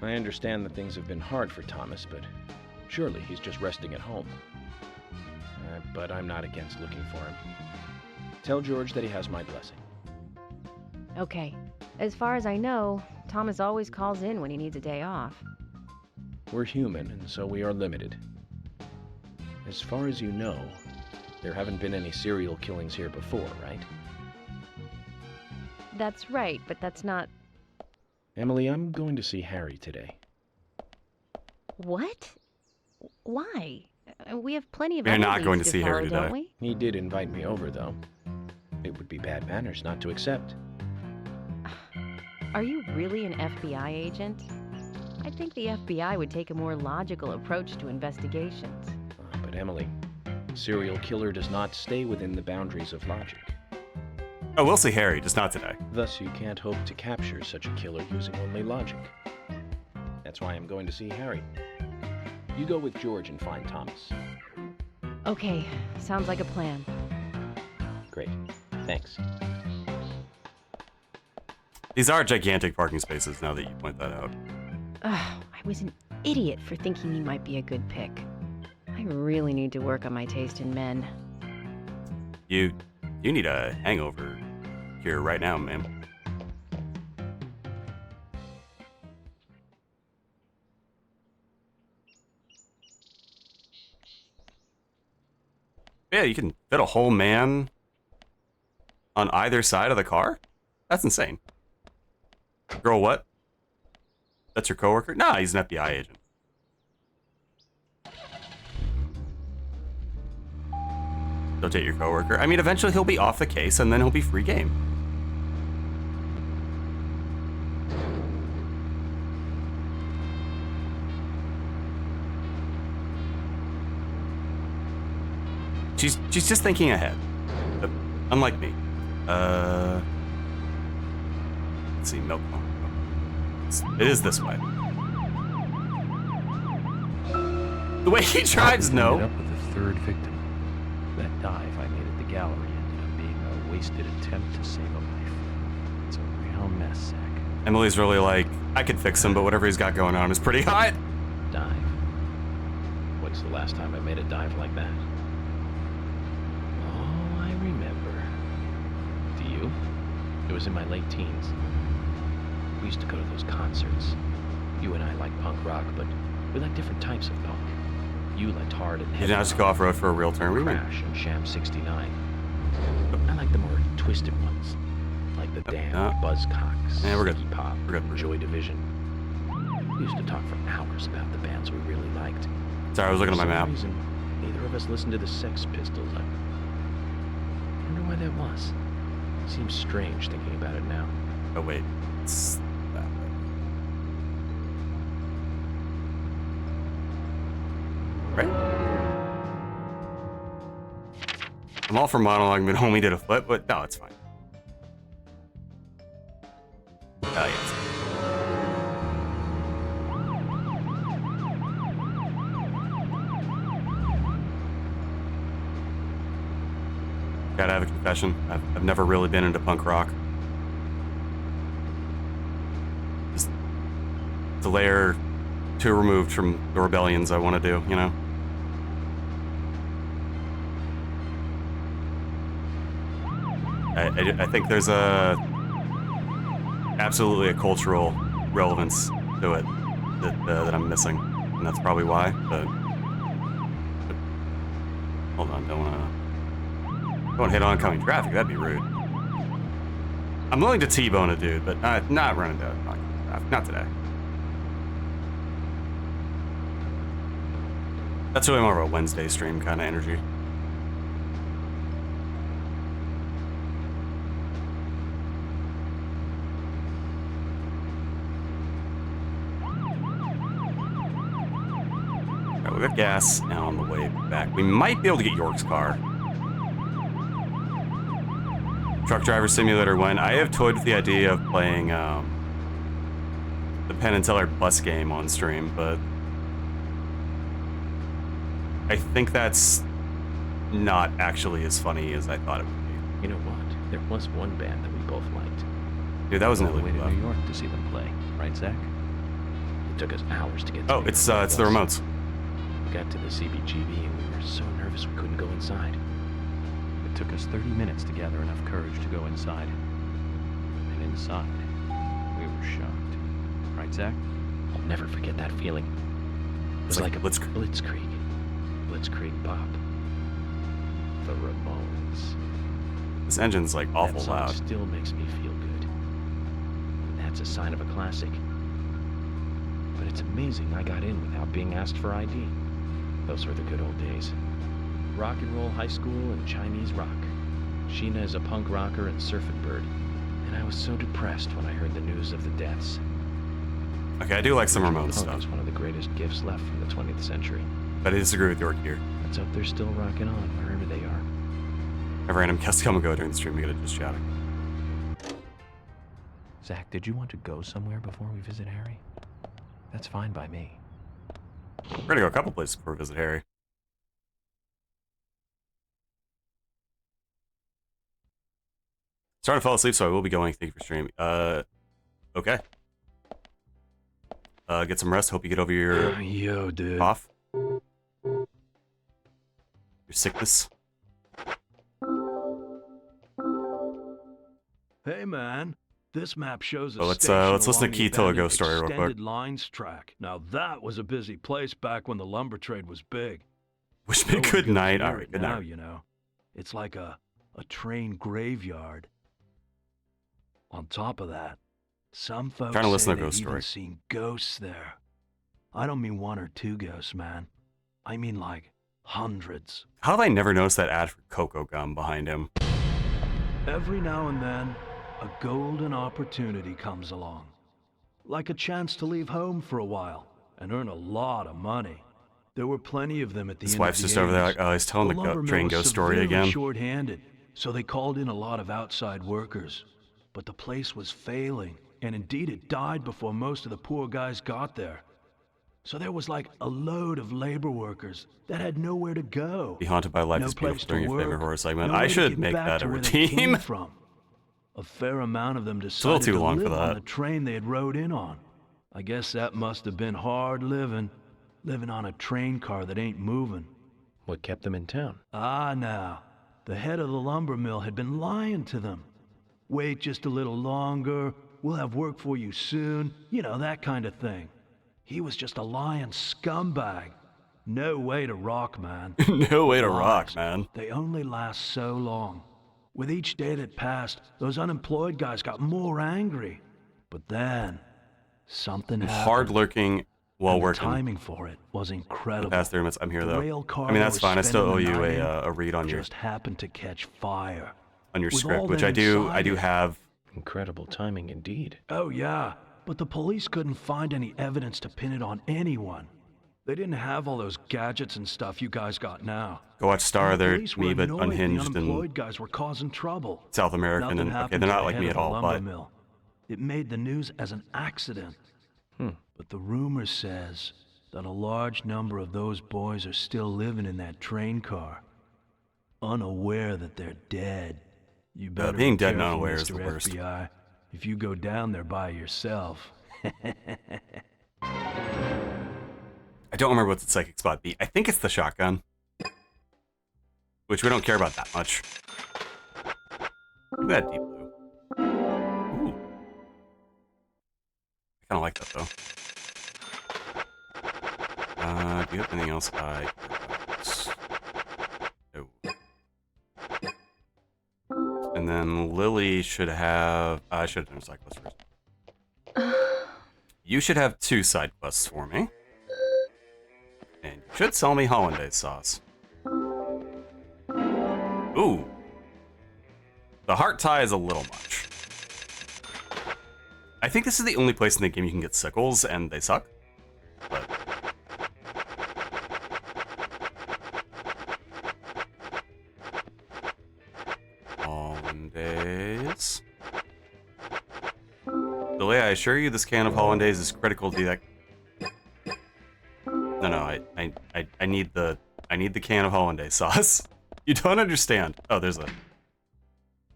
I understand that things have been hard for Thomas, but surely he's just resting at home. But I'm not against looking for him. Tell George that he has my blessing. Okay. As far as I know, Thomas always calls in when he needs a day off. We're human, and so we are limited. As far as you know, there haven't been any serial killings here before, right? That's right, but that's not... Emily, I'm going to see Harry today. What? Why? We have plenty of We're other not leads going to see follow, Harry today. don't we? He did invite me over, though. It would be bad manners not to accept. Are you really an FBI agent? I think the FBI would take a more logical approach to investigations. But Emily, a serial killer does not stay within the boundaries of logic. Oh, we'll see Harry, just not today. Thus, you can't hope to capture such a killer using only logic. That's why I'm going to see Harry. You go with George and find Thomas. Okay, sounds like a plan. Great. Thanks. These are gigantic parking spaces now that you point that out. Ugh, I was an idiot for thinking he might be a good pick. I really need to work on my taste in men. You need a hangover here right now, ma'am. Yeah, you can fit a whole man on either side of the car? That's insane. Girl, what? That's your coworker? Nah, he's an FBI agent. Don't date your coworker. I mean, eventually he'll be off the case and then he'll be free game. She's just thinking ahead. Unlike me. Let's see, milk. It is this way. The way he drives, no. Ended up with a third victim. That dive I made at the gallery ended up being a wasted attempt to save a life. It's a real mess, Zach. Emily's really like, I could fix him, but whatever he's got going on is pretty hot. Dive. When's the last time I made a dive like that? Oh, I remember. Do you? It was in my late teens. We used to go to those concerts. You and I like punk rock, but we like different types of punk. You liked hard and You heavy. didn't have to go off-road for a real turn. We went. Crash and Sham 69. I like the more twisted ones, like the Damned, Buzzcocks, Yeah, we're good. Iggy Pop, We're good. and Joy Division. We used to talk for hours about the bands we really liked. Sorry, I was looking at my For map. some reason, neither of us listened to the Sex Pistols. I wonder why that was. Seems strange thinking about it now. Oh wait, it's that way. Right. I'm all for monologuing, but homie did a flip, but no, it's fine. Yes. Gotta have a confession. I've never really been into punk rock. Just the layer too removed from the rebellions I want to do, you know? I think there's absolutely a cultural relevance to it that I'm missing, and that's probably why. But hold on, don't hit oncoming traffic. That'd be rude. I'm willing to T-bone a dude, but not running down oncoming traffic. Not today. That's really more of a Wednesday stream kind of energy. We got gas now on the way back. We might be able to get York's car. Truck Driver Simulator when I have toyed with the idea of playing the Penn and Teller bus game on stream, but I think that's not actually as funny as I thought it would be. You know what? There was one band that we both liked. Dude, that was All the nearly way to New York to see them play, right, Zach? It took us hours to get to Oh, New York it's by the bus. remotes. We got to the CBGB and we were so nervous we couldn't go inside. It took us 30 minutes to gather enough courage to go inside. And inside, we were shocked. Right, Zach? I'll never forget that feeling. It was It's like like a Blitzkrieg. Blitzkrieg pop. The Ramones. This engine's like awful That song loud. still makes me feel good. And that's a sign of a classic. But it's amazing I got in without being asked for ID. Those were the good old days. Rock and roll high school and Chinese rock. Sheena is a punk rocker and Surfing Bird. And I was so depressed when I heard the news of the deaths. Okay, I do like some remote Punk stuff, is one of the greatest gifts left from the 20th century. but I disagree with York here. Let's hope they're still rocking on wherever they are. Have random guests come and go during the stream. We gotta just chatting. Zach, did you want to go somewhere before we visit Harry? That's fine by me. We're gonna go a couple places before we visit Harry. Starting to fall asleep, so I will be going. Thank you for streaming. Okay. Get some rest. Hope you get over your Yo, dude. cough. Your sickness. Hey, man. This map shows a Well, let's station listen to along the Keith tell a abandoned ghost story real quick. Extended Lines track. Now that was a busy place back when the lumber trade was big. Wish me No one good goes night. near All right, it good now, night. you know. It's like a train graveyard. On top of that, some folks Trying to listen say to they've ghost even story. seen ghosts there. I don't mean one or two ghosts, man. I mean like hundreds. How have I never noticed that ad for Cocoa Gum behind him? Every now and then, a golden opportunity comes along. Like a chance to leave home for a while and earn a lot of money. There were plenty of them at the His end wife's of the just over there 80s. like, oh, he's telling the lumber train mill was ghost story severely again. short-handed, so they called in a lot of outside workers. But the place was failing, and indeed it died before most of the poor guys got there. So there was like a load of labor workers that had nowhere to go. Be haunted by life No is beautiful place to during your favorite work, horror segment. no way I to should get make back that to a where they came routine. from. A fair amount of them a little decided too to long for live on that. the train they had rode in on. I guess that must have been hard living on a train car that ain't moving. What kept them in town? Ah, now, the head of the lumber mill had been lying to them. Wait just a little longer, we'll have work for you soon, you know, that kind of thing. He was just a lying scumbag. No way to rock, man. No way to rock, Lies, man. They only last so long. With each day that passed, those unemployed guys got more angry. But then, something happened. Hard lurking while and the working. timing for it was The incredible. past 3 minutes, I'm here The though. rail car I mean, that that's was fine. I still owe spending you the night in a read on your. just happened to catch fire. on your With script, all which them I do inside it. have. Incredible timing indeed. Oh, yeah, but the police couldn't find any evidence to pin it on anyone. They didn't have all those gadgets and stuff you guys got now. Go watch Star. And the They're police were me, but annoyed unhinged the and unemployed guys were causing trouble. South American, Nothing and okay, happened they're to not the like head me of at the all, lumber but mill. It made the news as an accident. But the rumor says that a large number of those boys are still living in that train car, unaware that they're dead. You better being be dead and careful, unaware is Mr. the worst. FBI. If you go down there by yourself. I don't remember what the psychic spot be. I think it's the shotgun, which we don't care about that much. Look at that deep blue. Ooh. I kind of like that, though. Do you have anything else I care about? No. And then Lily should have... I should have done a side quest first. You should have 2 side quests for me. And you should sell me hollandaise sauce. Ooh. The heart tie is a little much. I think this is the only place in the game you can get sickles, and they suck. But... hollandaise. Lily, I assure you this can of hollandaise is critical to that. No, I need the can of hollandaise sauce. You don't understand. Oh, there's a.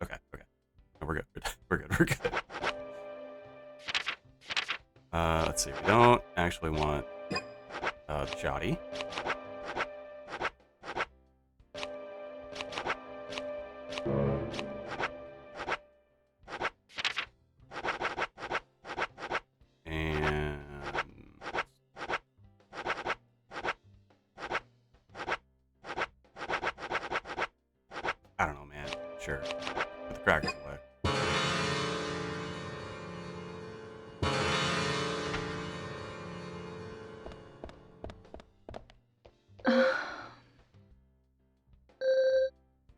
Okay. No, we're good. We're good. Let's see. We don't actually want Jotty. And I don't know, man. Sure. Put the crackers away.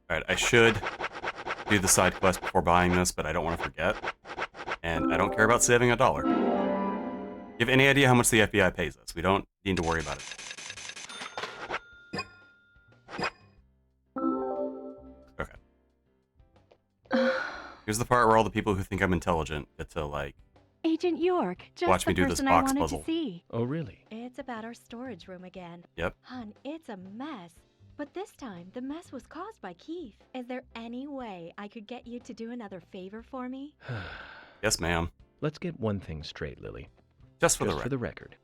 Alright, I should do the side quest before buying this, but I don't want to forget. And I don't care about saving $1. You have any idea how much the FBI pays us? We don't need to worry about it. Okay. Here's the part where all the people who think I'm intelligent get to, like, Agent York, just watch the me do this person box I wanted puzzle. to see. Oh, really? It's about our storage room again. Yep. Hun, it's a mess. But this time, the mess was caused by Keith. Is there any way I could get you to do another favor for me? Yes, ma'am. Let's get one thing straight, Lily. Just for Just the for record. the record.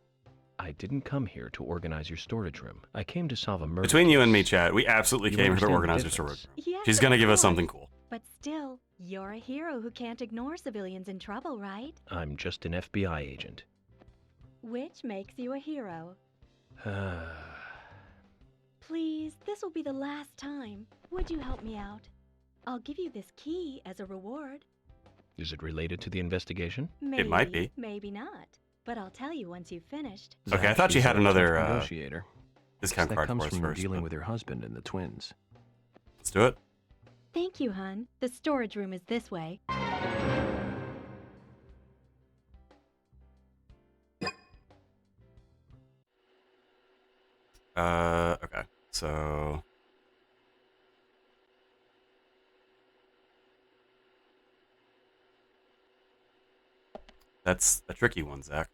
I didn't come here to organize your storage room. I came to solve a murder Between you and me, case. Chad, we absolutely You came here to understand the organize your difference? storage. Yes, She's gonna of give us course. something cool. But still, you're a hero who can't ignore civilians in trouble, right? I'm just an FBI agent. Which makes you a hero. Please, this will be the last time. Would you help me out? I'll give you this key as a reward. Is it related to the investigation? Maybe, It might be. Maybe not. But I'll tell you once you've finished. Okay, I thought you she's had a another tough negotiator. discount That card comes for us from first. dealing but with your husband and the twins. Let's do it. Thank you, hun. The storage room is this way. Okay. So that's a tricky one, Zach.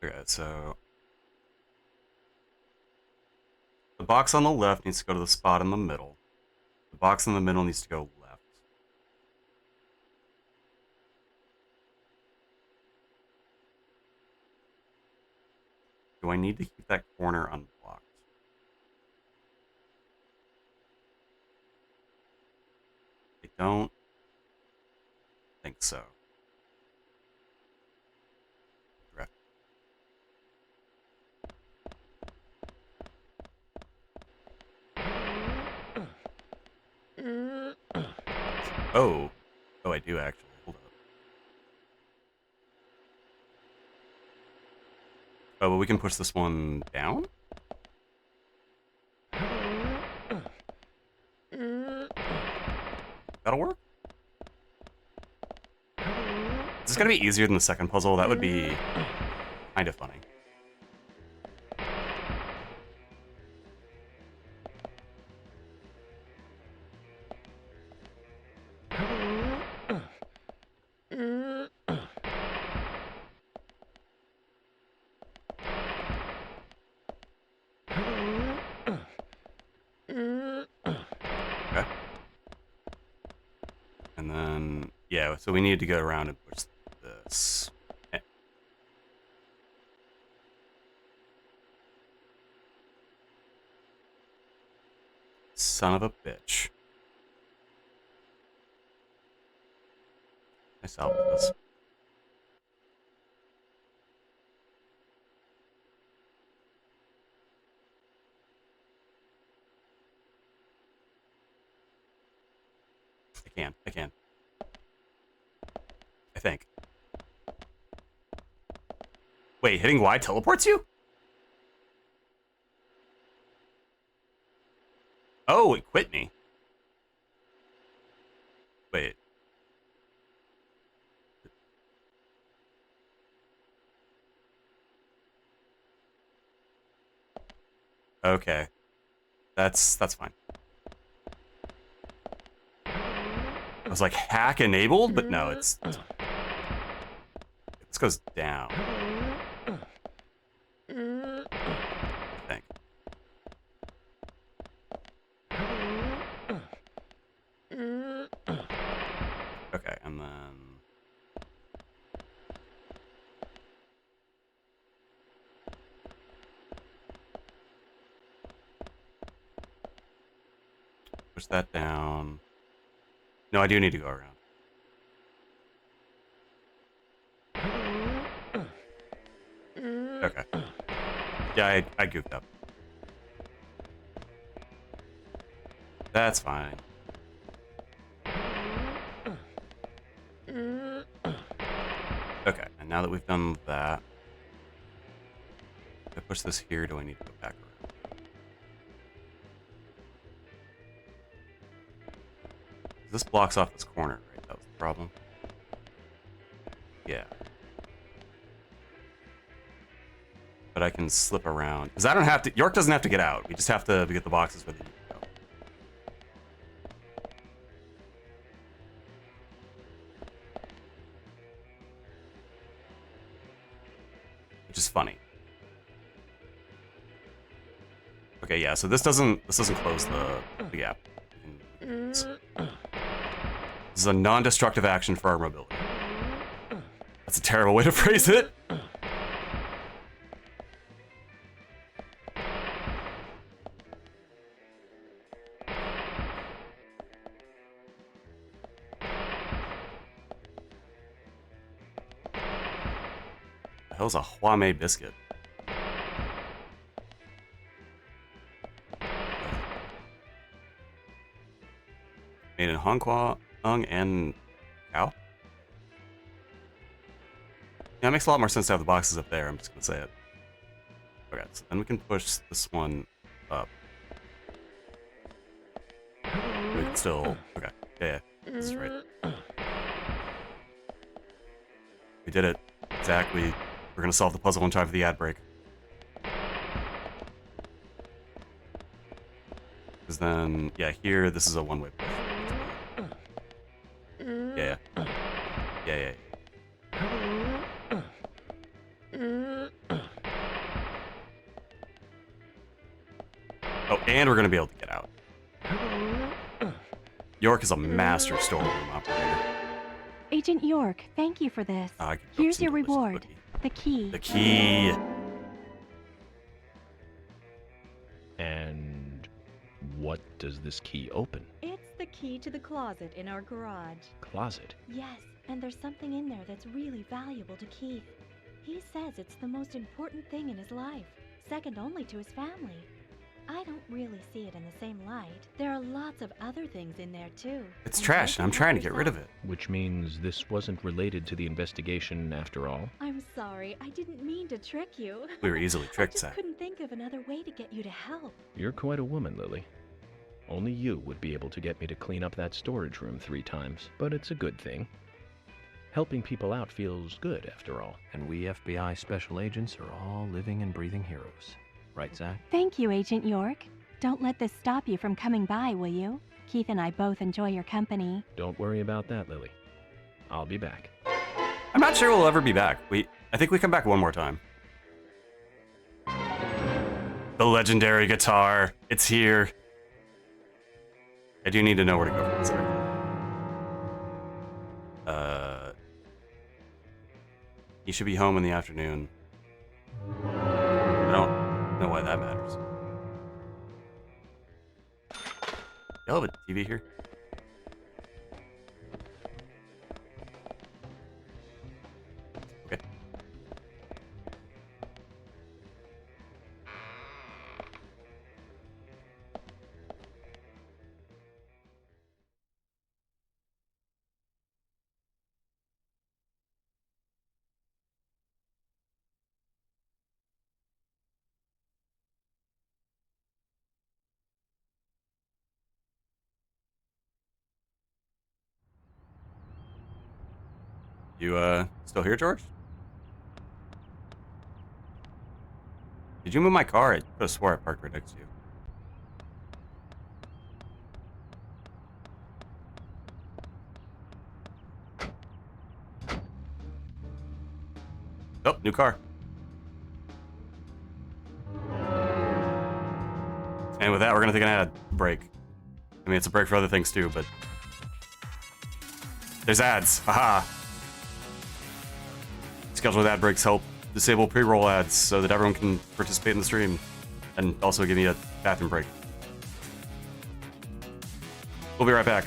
Okay, so the box on the left needs to go to the spot in the middle. The box in the middle needs to go left. Do I need to keep that corner unblocked? I don't think so. Okay. Oh. Oh, I do actually. Hold up. Oh, but we can push this one down? that'll work. Is this gonna be easier than the second puzzle? That would be kind of funny. Okay. And then, yeah, so we need to go around and push this. Son of a bitch. I salvage this. I can. I think. Wait, hitting Y teleports you? Oh, it quit me. Wait. Okay. That's fine. I was like, hack enabled, but no, it's fine. This goes down. I think. Okay, and then... push that down. No, I do need to go around. Okay. Yeah, I goofed up. That's fine. Okay, and now that we've done that, if I push this here, do I need to go back around? This blocks off this corner, right? That was the problem. Yeah. But I can slip around. Because I don't have to... York doesn't have to get out. We just have to get the boxes where they need to go. Which is funny. Okay, yeah, so this doesn't close the gap. This is a non-destructive action for our mobility. That's a terrible way to phrase it. The hell's a Huame biscuit? Made in Hong Kong and Macau? Yeah, it makes a lot more sense to have the boxes up there. I'm just gonna say it. Okay, so then we can push this one up. We can still... Okay, yeah, this is right. We did it. Zach, we're gonna solve the puzzle in time for the ad break. Because then, yeah, here, this is a one-way push. Yeah. Oh, and we're gonna be able to get out. York is a master storeroom operator. Agent York, thank you for this. Here's your reward. The key. The key. And what does this key open? It's the key to the closet in our garage. Closet? Yes, and there's something in there that's really valuable to Keith. He says it's the most important thing in his life, second only to his family. I don't really see it in the same light. There are lots of other things in there too. It's trash, and I'm trying to get rid of it. Which means this wasn't related to the investigation after all? I'm sorry, I didn't mean to trick you. We were easily tricked, I Zach. just couldn't think of another way to get you to help. You're quite a woman, Lily. Only you would be able to get me to clean up that storage room 3 times, but it's a good thing. Helping people out feels good, after all. And we FBI special agents are all living and breathing heroes. Right, Zach? Thank you, Agent York. Don't let this stop you from coming by, will you? Keith and I both enjoy your company. Don't worry about that, Lily. I'll be back. I'm not sure we'll ever be back. I think we come back one more time. The legendary guitar. It's here. I do need to know where to go from this area. He should be home in the afternoon. I don't know why that matters. Y'all have a TV here? Okay. You, still here, George? Did you move my car? I could have swore I parked right next to you. Oh, new car. And with that, we're gonna take an ad break. I mean, it's a break for other things too, but there's ads. Haha. Scheduled ad breaks help disable pre-roll ads so that everyone can participate in the stream, and also give me a bathroom break. We'll be right back.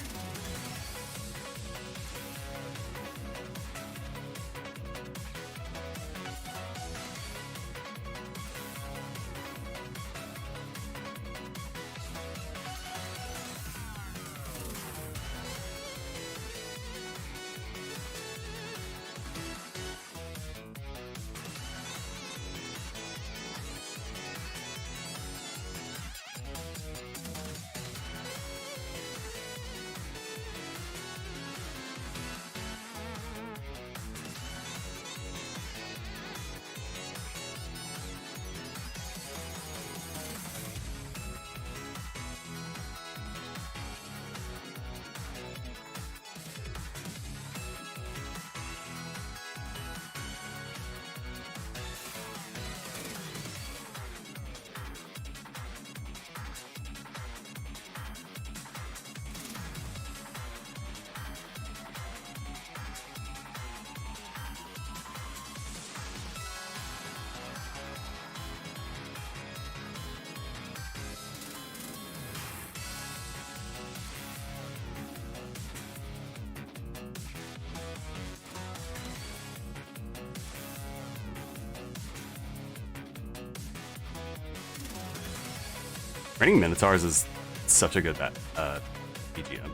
Raining Minotaurs is such a good BGM.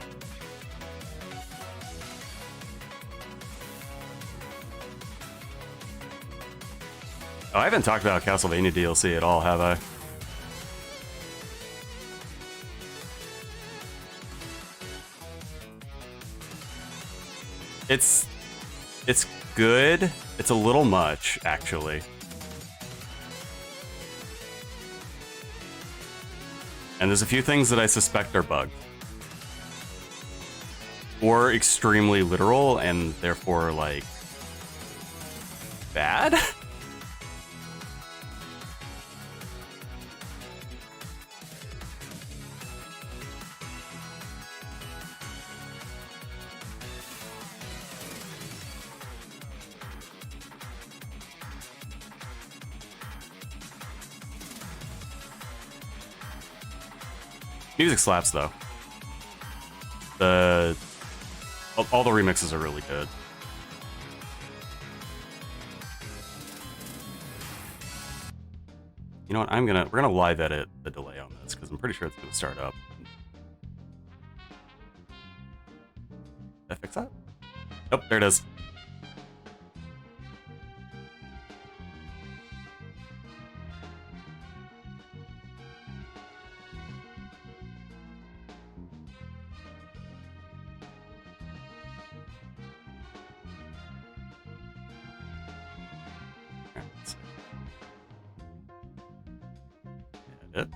Oh, I haven't talked about Castlevania DLC at all, have I? It's good. It's a little much, actually. And there's a few things that I suspect are bugged. Or extremely literal, and therefore, like, bad? Music slaps, though. All the remixes are really good. You know what? We're gonna live edit the delay on this because I'm pretty sure it's gonna start up. Did I fix that? Oh, there it is. let's see. Edit.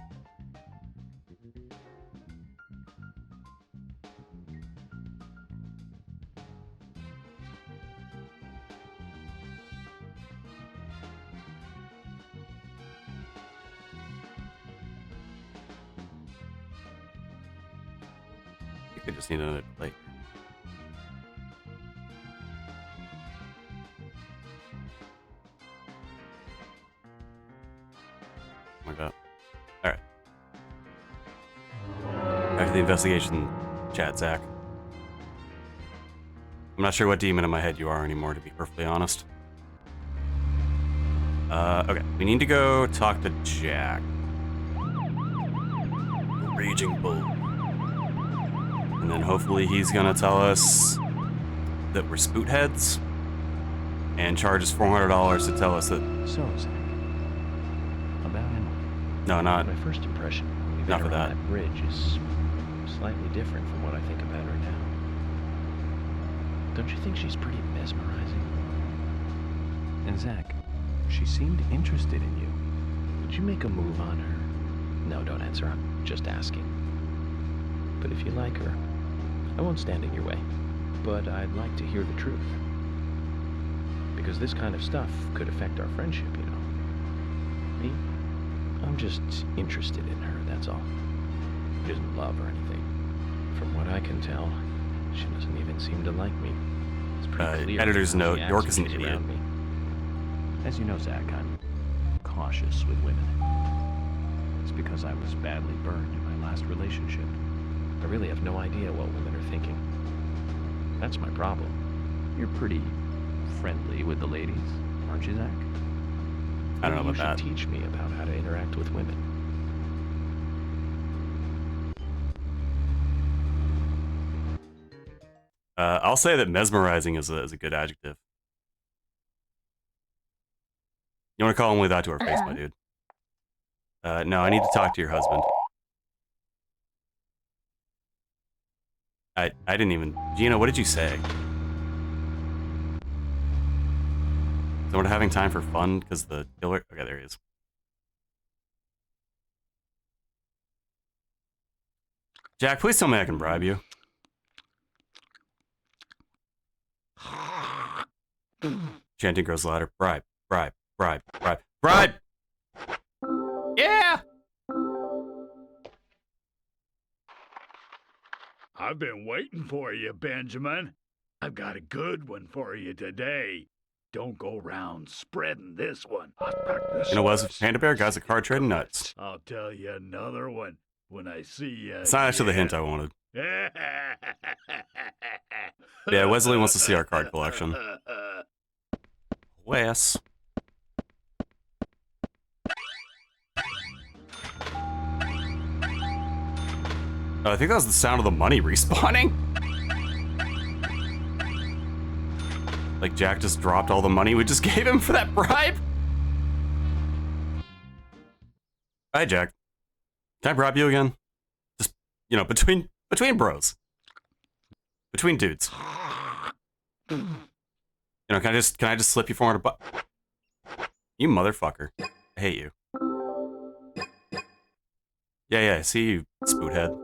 I think I just need another plate. Oh my god. Alright. Back to the investigation chat, Zach. I'm not sure what demon in my head you are anymore, to be perfectly honest. Okay. We need to go talk to Jack. Raging Bull. And then hopefully he's gonna tell us that we're spootheads and charge us $400 to tell us that. So, Zach, about Emily. No, not. My first impression when we Not met for her on that. that bridge is slightly different from what I think about her now. Don't you think she's pretty mesmerizing? And Zach, she seemed interested in you. Would you make a move on her? No, don't answer. I'm just asking. But if you like her, I won't stand in your way. But I'd like to hear the truth. Because this kind of stuff could affect our friendship, you know. Me? I'm just interested in her, that's all. She doesn't love or anything. From what I can tell, she doesn't even seem to like me. It's pretty clear Editor's how she note, acts York when is an she's idiot. around me. As you know, Zach, I'm cautious with women. It's because I was badly burned in my last relationship. I really have no idea what women are thinking. That's my problem. You're pretty friendly with the ladies, aren't you, Zach? I don't know You about should that. teach me about how to interact with women. I'll say that mesmerizing is a good adjective. You want to call him with that to her face, my dude? No, I need to talk to your husband. I didn't even... Gina, what did you say? Someone having time for fun because the killer... Okay, there he is. Jack, please tell me I can bribe you. Chanting grows louder. Bribe, bribe, bribe, bribe, bribe! Yeah! I've been waiting for you, Benjamin. I've got a good one for you today. Don't go round spreading this one. You know what, Panda Bear, guys at card trading nuts. I'll tell you another one when I see you. It's not actually the hint I wanted. Yeah, Wesley wants to see our card collection. Wes. Oh, I think that was the sound of the money respawning. Like Jack just dropped all the money we just gave him for that bribe. Hi, Jack. Can I bribe you again? Just, you know, between bros. Between dudes. You know, can I just slip you $400? You motherfucker. I hate you. Yeah, I see you, spoothead.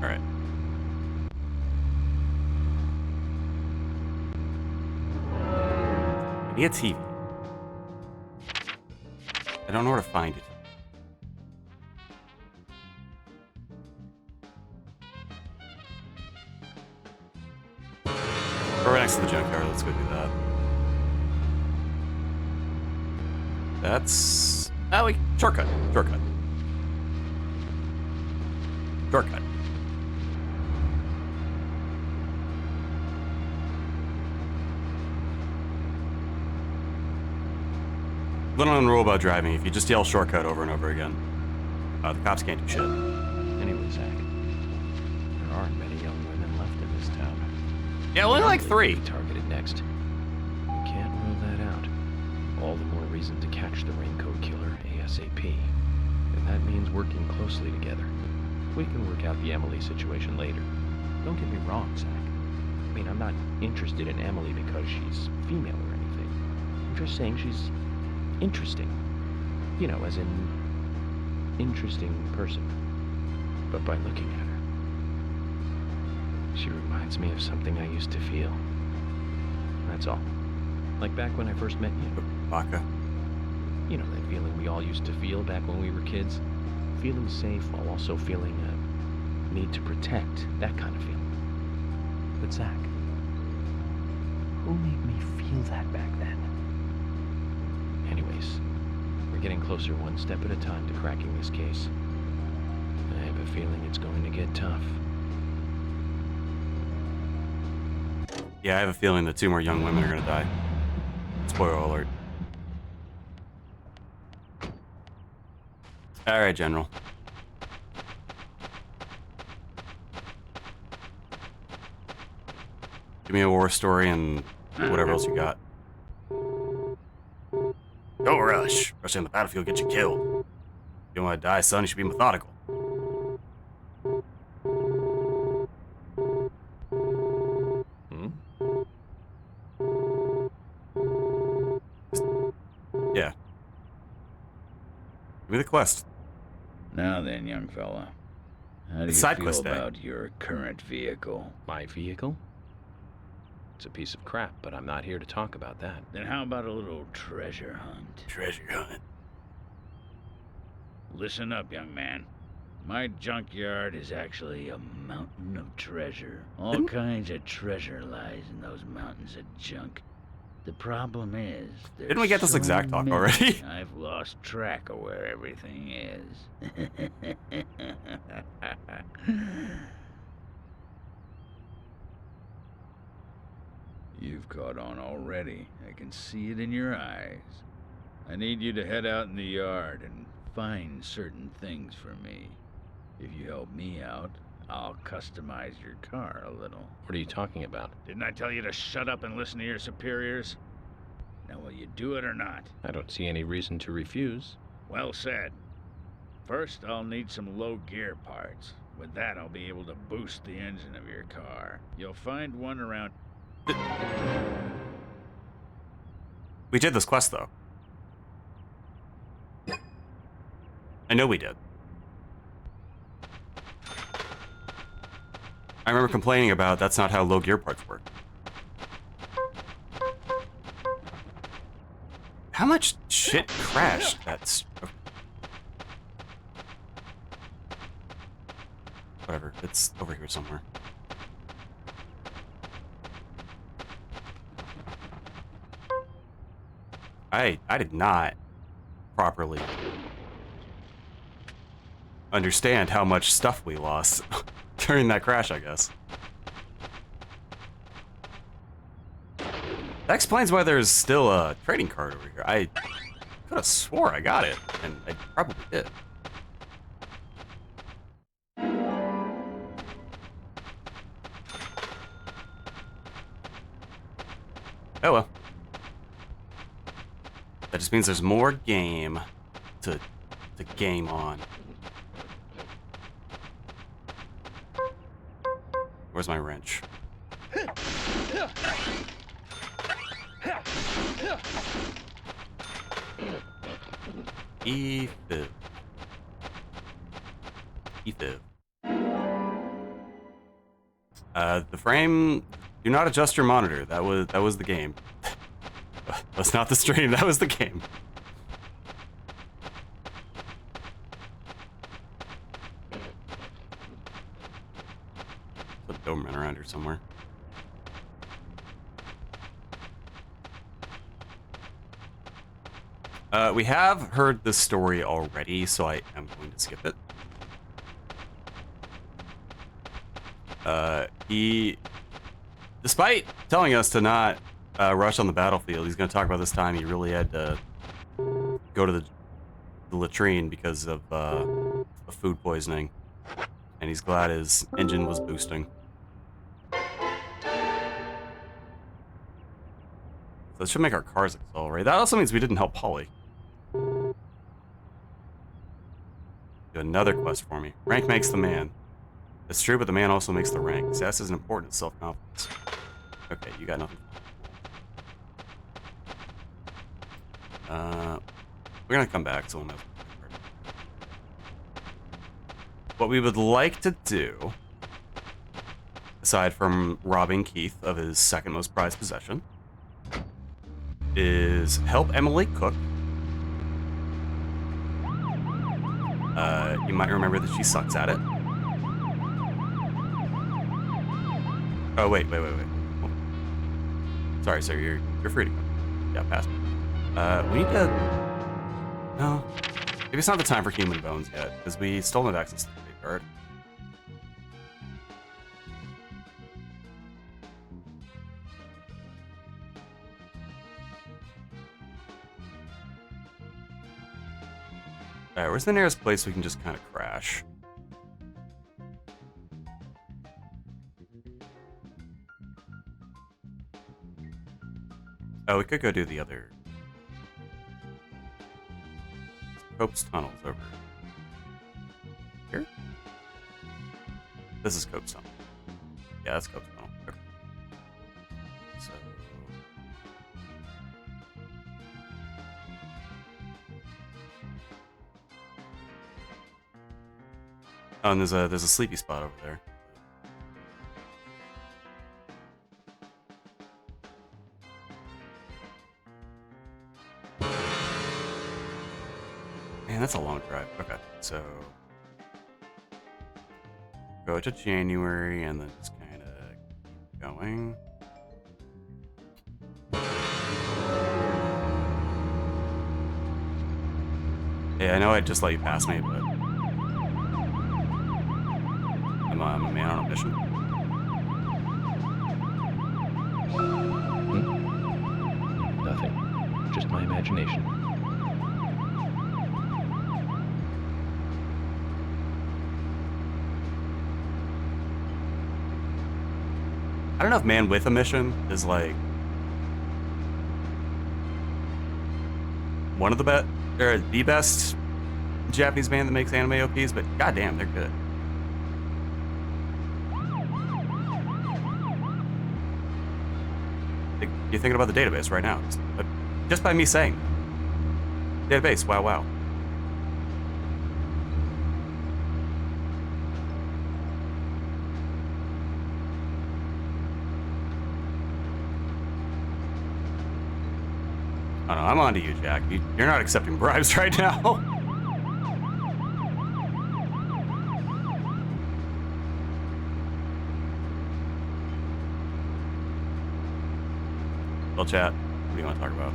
Alright. I need a TV. I don't know where to find it. We're next to the junkyard. Let's go do that. That's... Oh, wait. Shortcut. Shortcut. Shortcut. Little known rule about driving. If you just yell shortcut over and over again, the cops can't do shit. Anyway, Zach, there aren't many young women left in this town. Yeah, only like 3. Targeted next. We can't rule that out. All the more reason to catch the Raincoat Killer ASAP. And that means working closely together. We can work out the Emily situation later. Don't get me wrong, Zach. I mean, I'm not interested in Emily because she's female or anything. I'm just saying she's interesting. You know, as in interesting person. But by looking at her, she reminds me of something I used to feel. That's all. Like back when I first met you. Baka. You know, that feeling we all used to feel back when we were kids. Feeling safe while also feeling a need to protect. That kind of feeling. But Zach, who made me feel that back then? Anyways, we're getting closer one step at a time to cracking this case. I have a feeling it's going to get tough. Yeah, I have a feeling that 2 more young women are gonna die. Spoiler alert. Alright, General. Give me a war story and whatever else you got. Don't rush. Rushing on the battlefield gets you killed. If you don't want to die, son, you should be methodical. Yeah. Give me the quest. Now then, young fella. How do you It's side feel quest day. about your current vehicle? My vehicle? It's a piece of crap, but I'm not here to talk about that. Then how about a little treasure hunt? Treasure hunt. Listen up, young man. My junkyard is actually a mountain of treasure. All kinds of treasure lies in those mountains of junk. The problem is, Didn't we get this so exact talk many, already? I've lost track of where everything is. You've caught on already. I can see it in your eyes. I need you to head out in the yard and find certain things for me. If you help me out, I'll customize your car a little. What are you talking about? Didn't I tell you to shut up and listen to your superiors? Now, will you do it or not? I don't see any reason to refuse. Well said. First, I'll need some low gear parts. With that, I'll be able to boost the engine of your car. You'll find one around... We did this quest, though. I know we did. I remember complaining about that's not how low gear parts work. How much shit crashed? That's... Whatever, it's over here somewhere. I did not properly understand how much stuff we lost during that crash, I guess. That explains why there's still a trading card over here. I could have swore I got it, and I probably did. Oh well. That just means there's more game to game on. Where's my wrench? E-fib. E-fib. The frame. Do not adjust your monitor. That was the game. That's not the stream. That was the game. There's a Doberman around here somewhere. We have heard this story already, so I am going to skip it. He, despite telling us to not rush on the battlefield, he's going to talk about this time he really had to go to the latrine because of food poisoning, and he's glad his engine was boosting. So that should make our cars accelerate. That also means we didn't help Polly. Do another quest for me. Rank makes the man. That's true, but the man also makes the rank. Success isn't important, it's self-confidence. Okay, you got nothing. We're gonna come back, so we'll know. What we would like to do, aside from robbing Keith of his second most prized possession, is help Emily cook. You might remember that she sucks at it. Oh, wait. Oh. Sorry, sir, you're free to go. Yeah, pass me. We need to... No. Maybe it's not the time for human bones yet, because we still have access to the graveyard. Alright, where's the nearest place we can just kind of crash? Oh, we could go do the other... Cope's Tunnel's over here? This is Cope's Tunnel. Yeah, that's Cope's Tunnel. Okay. So... Oh, and there's a sleepy spot over there. Man, that's a long drive. Okay, so go to January and then just kind of keep going. Yeah, I know I just let you pass me, but I'm a man on a mission. Nothing. Just my imagination. I don't know if Man with a Mission is like one of the best, or the best Japanese band that makes anime OPs, but goddamn, they're good. You're thinking about the database right now, just by me saying database. Wow. Oh no, I'm on to you, Jack. You're not accepting bribes right now. Well, chat, what do you want to talk about?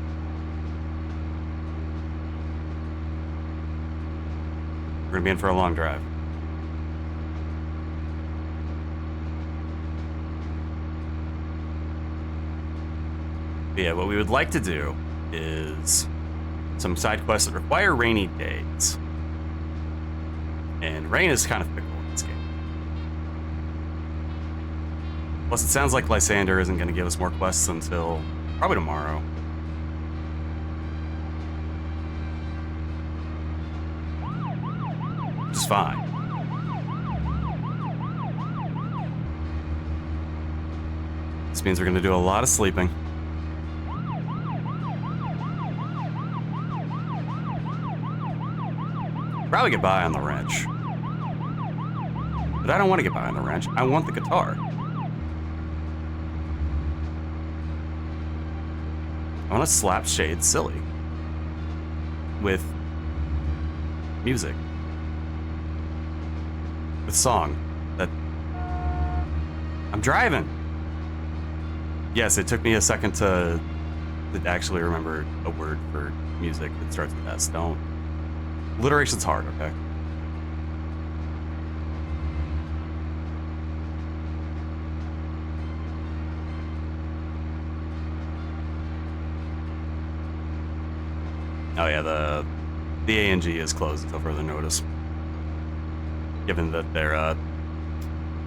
We're gonna be in for a long drive. But yeah, what we would like to do is some side quests that require rainy days. And rain is kind of fickle in this game. Plus, it sounds like Lysander isn't going to give us more quests until probably tomorrow. Which is fine. This means we're going to do a lot of sleeping. Probably get by on the wrench. But I don't want to get by on the wrench. I want the guitar. I want to slap Shade silly. With music. With song. That... I'm driving! Yes, it took me a second to actually remember a word for music that starts with S. Don't. Alliteration's hard, okay? Oh yeah, the ANG is closed until further notice. Given that their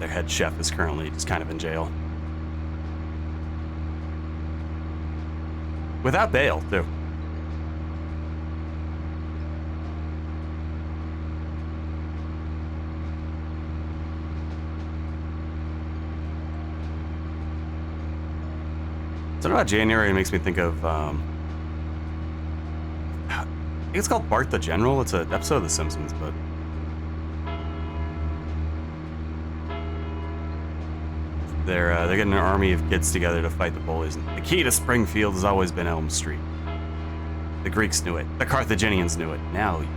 head chef is currently just kind of in jail. Without bail, too. Something about January makes me think of, I think it's called Bart the General. It's an episode of The Simpsons, but they're getting an army of kids together to fight the bullies. And the key to Springfield has always been Elm Street. The Greeks knew it. The Carthaginians knew it. Now you.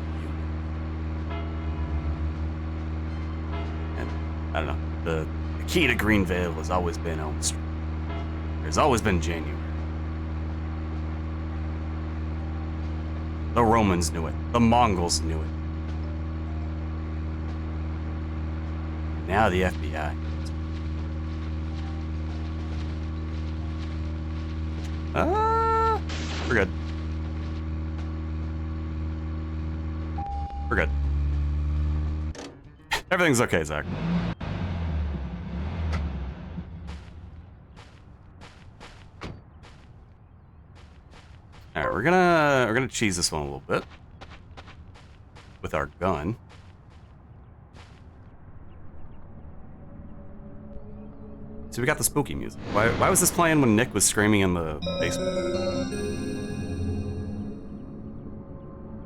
And I don't know. The key to Greenvale has always been Elm Street. There's always been January. The Romans knew it. The Mongols knew it. Now the FBI. We're good. We're good. Everything's okay, Zach. Alright, we're gonna cheese this one a little bit with our gun. So we got the spooky music. Why was this playing when Nick was screaming in the basement?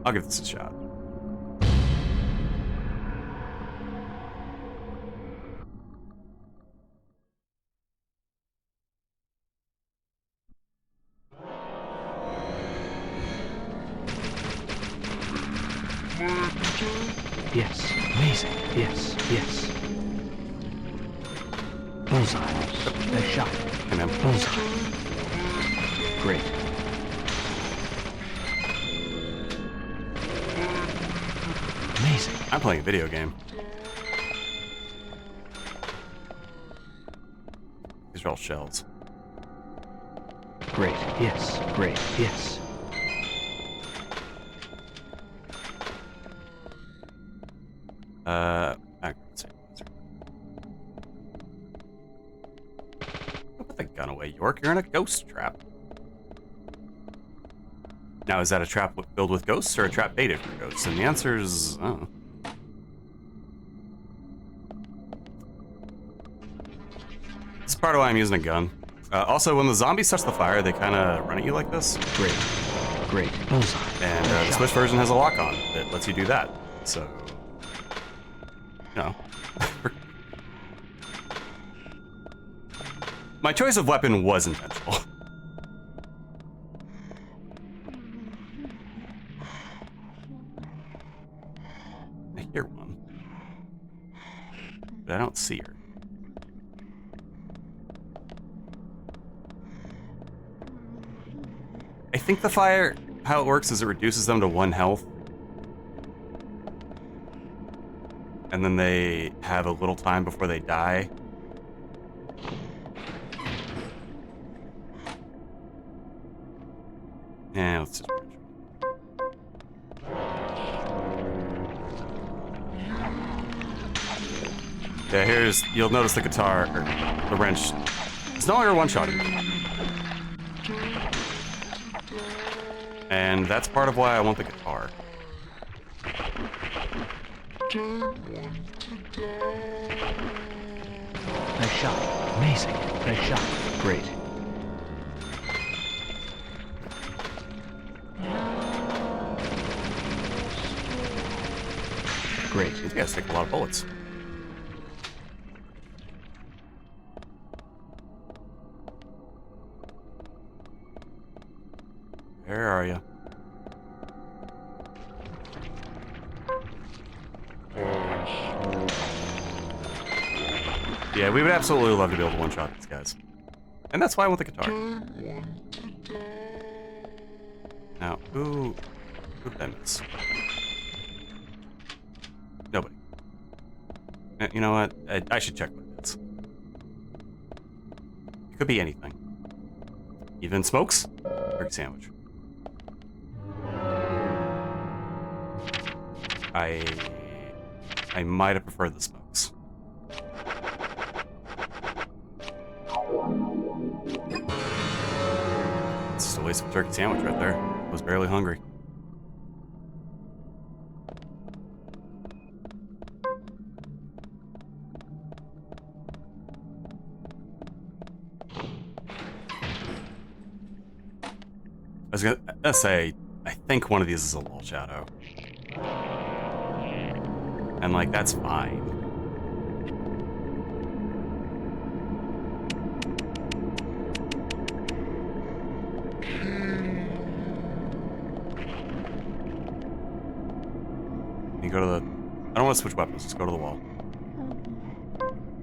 I'll give this a shot. Yes, amazing. Yes, yes. Bullseye. Nice shot. Hey, man. Bullseye. Great. Amazing. I'm playing a video game. These are all shells. Great. Yes. Great. Yes. Put the gun away, York. You're in a ghost trap. Now, is that a trap filled with ghosts or a trap baited for ghosts? And the answer is, This is part of why I'm using a gun. Also, when the zombies touch the fire, they kind of run at you like this. Great. Great. Bullseye. And the Switch version has a lock on that lets you do that. So, you know. My choice of weapon was intentional. I hear one, but I don't see her. I think the fire, how it works is it reduces them to 1 health. And then they have a little time before they die. Yeah, let's just... Yeah, here's... You'll notice the guitar, or the wrench. It's no longer one-shotting. And that's part of why I want the guitar. Nice shot. Amazing. Nice shot. Great. Great. These guys take a lot of bullets. Where are you? Yeah, we would absolutely love to be able to one-shot these guys. And that's why I want the guitar. Now, who did I miss? Nobody. You know what? I should check what it is. It could be anything. Even smokes? Turkey sandwich. I might have preferred the smokes. It's just a waste of a turkey sandwich right there. I was barely hungry. was gonna say, I think one of these is a wall shadow. And, like, that's fine. You go to the... I don't want to switch weapons, just go to the wall.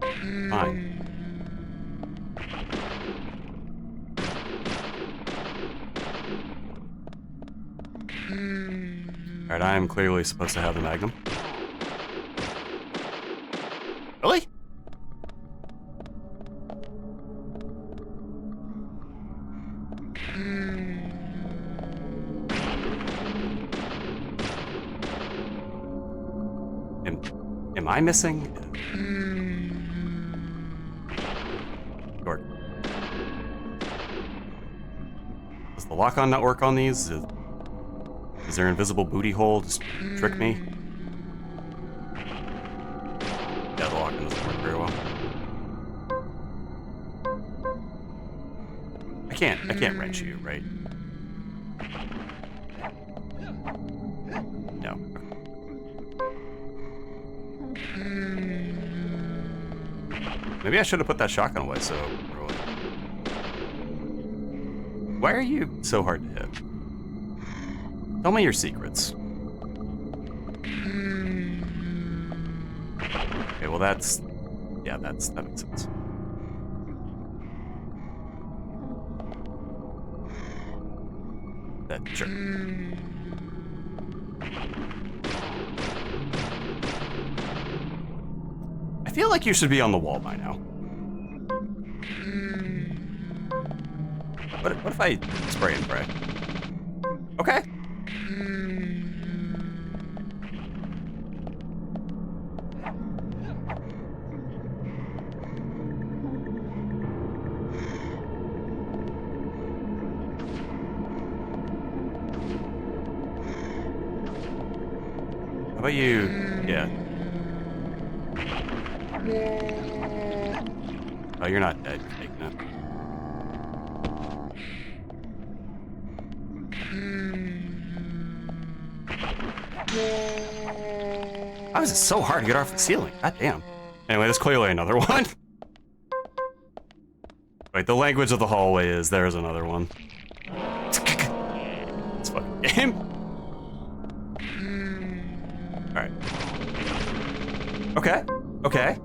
Fine. Alright, I am clearly supposed to have the Magnum. Really? Am I missing? Short. Does the lock-on not work on these? Is there an invisible booty hole? Just trick me? Yeah, the lock-on doesn't work very well. I can't wrench you, right? No. Maybe I should have put that shotgun away so early. Why are you so hard to hit? Tell me your secrets. Okay, well that's... Yeah, that makes sense. Sure. I feel like you should be on the wall by now. What if I spray and pray? Okay. How about you? Yeah. Oh, you're not dead. You're taking it. How is it so hard to get off the ceiling? God damn. Anyway, there's clearly another one. Wait, the language of the hallway is there's another one. It's fucking game. Alright. Okay. Okay.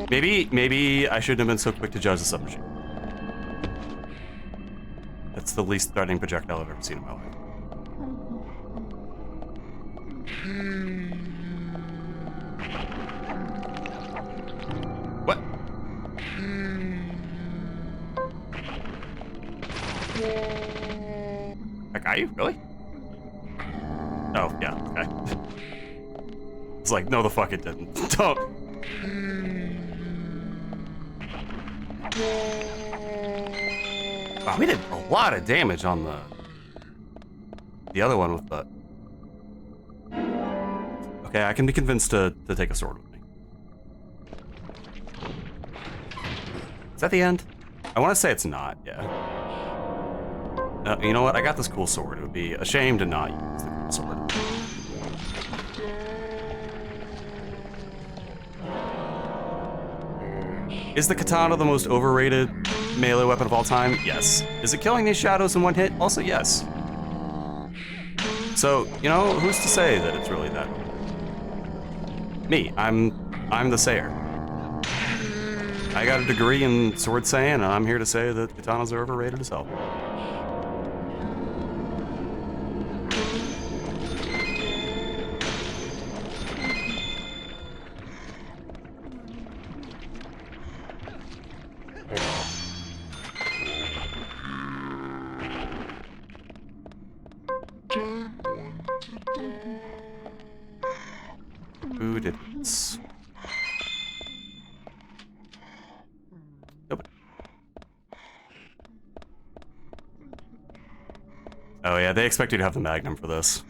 Maybe I shouldn't have been so quick to judge the submachine. That's the least threatening projectile I've ever seen in my life. What? That got you? Really? Oh, yeah, okay. It's like, no the fuck it didn't. Don't. Wow, we did a lot of damage on the other one with the... Okay, I can be convinced to take a sword with me. Is that the end? I want to say it's not, yeah. You know what? I got this cool sword. It would be a shame to not use the cool sword. Is the katana the most overrated melee weapon of all time? Yes. Is it killing these shadows in one hit? Also, yes. So, you know, who's to say that it's really that? Me. I'm the sayer. I got a degree in sword saying, and I'm here to say that katanas are overrated as hell. Who did this? Nope. Oh yeah, they expect you to have the Magnum for this.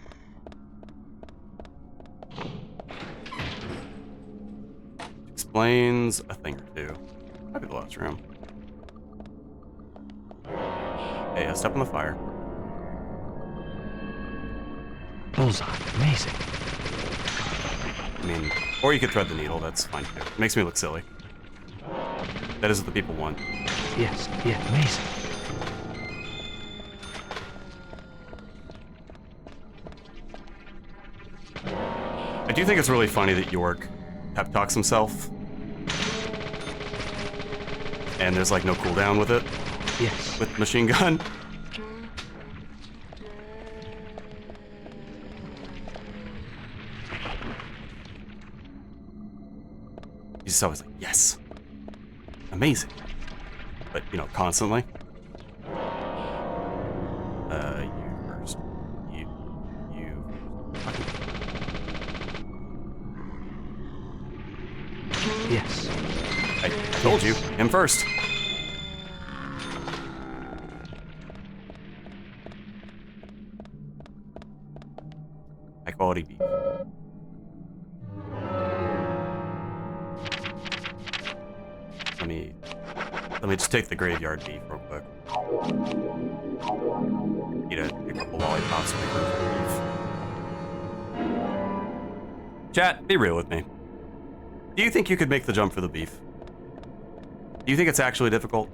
Explains a thing or two. Might be the last room. Hey, a step on the fire. Bullseye. Amazing. I mean, or you could thread the needle, that's fine too. It makes me look silly. That is what the people want. Yes. Yeah. Amazing. I do think it's really funny that York pep talks himself. And there's like no cooldown with it. Yes. With machine gun. He's just always like, yes. Amazing. But, you know, constantly. You first. You. Yes. I told you. Him first. High quality beef. Let me just take the graveyard beef real quick. Eat a couple lollipops and beef. Chat, be real with me. Do you think you could make the jump for the beef? Do you think it's actually difficult?